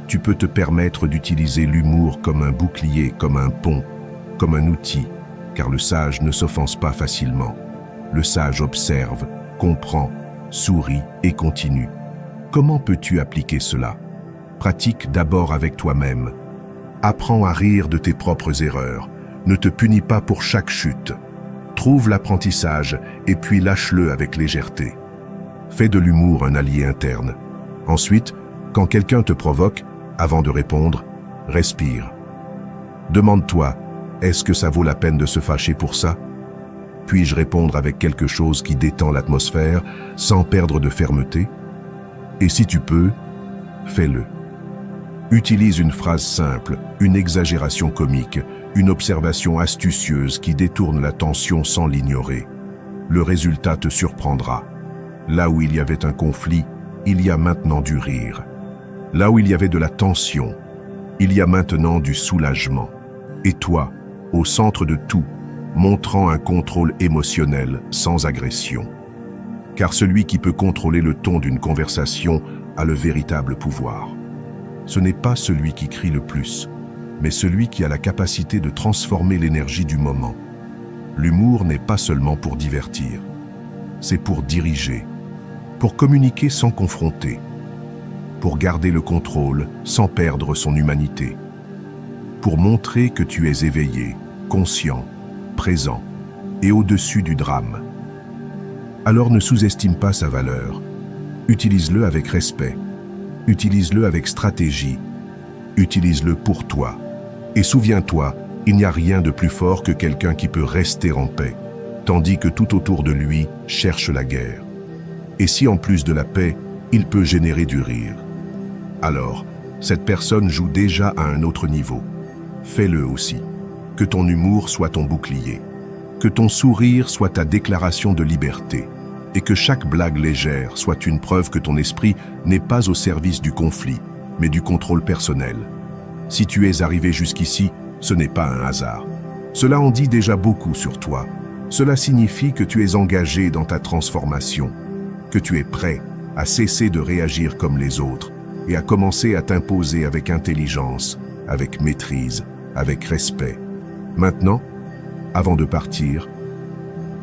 Tu peux te permettre d'utiliser l'humour comme un bouclier, comme un pont, comme un outil, car le sage ne s'offense pas facilement. Le sage observe, comprend, sourit et continue. Comment peux-tu appliquer cela? Pratique d'abord avec toi-même. Apprends à rire de tes propres erreurs. Ne te punis pas pour chaque chute. Trouve l'apprentissage et puis lâche-le avec légèreté. Fais de l'humour un allié interne. Ensuite, quand quelqu'un te provoque, avant de répondre, respire. Demande-toi, est-ce que ça vaut la peine de se fâcher pour ça? Puis-je répondre avec quelque chose qui détend l'atmosphère sans perdre de fermeté? Et si tu peux, fais-le. Utilise une phrase simple, une exagération comique, une observation astucieuse qui détourne l'attention sans l'ignorer. Le résultat te surprendra. Là où il y avait un conflit, il y a maintenant du rire. Là où il y avait de la tension, il y a maintenant du soulagement. Et toi, au centre de tout, montrant un contrôle émotionnel sans agression. Car celui qui peut contrôler le ton d'une conversation a le véritable pouvoir. Ce n'est pas celui qui crie le plus, mais celui qui a la capacité de transformer l'énergie du moment. L'humour n'est pas seulement pour divertir, c'est pour diriger, pour communiquer sans confronter, pour garder le contrôle sans perdre son humanité, pour montrer que tu es éveillé, conscient, présent et au-dessus du drame. Alors ne sous-estime pas sa valeur. Utilise-le avec respect. Utilise-le avec stratégie. Utilise-le pour toi. Et souviens-toi, il n'y a rien de plus fort que quelqu'un qui peut rester en paix, tandis que tout autour de lui cherche la guerre. Et si en plus de la paix, il peut générer du rire, alors cette personne joue déjà à un autre niveau. Fais-le aussi. Que ton humour soit ton bouclier. Que ton sourire soit ta déclaration de liberté. Et que chaque blague légère soit une preuve que ton esprit n'est pas au service du conflit, mais du contrôle personnel. Si tu es arrivé jusqu'ici, ce n'est pas un hasard. Cela en dit déjà beaucoup sur toi. Cela signifie que tu es engagé dans ta transformation, que tu es prêt à cesser de réagir comme les autres et à commencer à t'imposer avec intelligence, avec maîtrise, avec respect. Maintenant, avant de partir,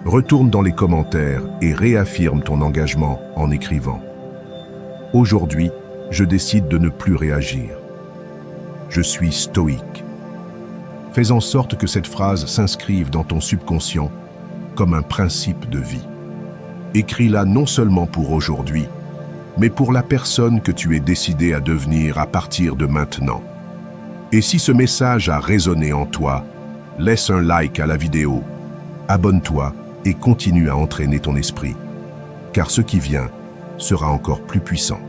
retourne dans les commentaires et réaffirme ton engagement en écrivant « Aujourd'hui, je décide de ne plus réagir. Je suis stoïque. » Fais en sorte que cette phrase s'inscrive dans ton subconscient comme un principe de vie. Écris-la non seulement pour aujourd'hui, mais pour la personne que tu es décidé à devenir à partir de maintenant. Et si ce message a résonné en toi, laisse un like à la vidéo, abonne-toi et continue à entraîner ton esprit, car ce qui vient sera encore plus puissant.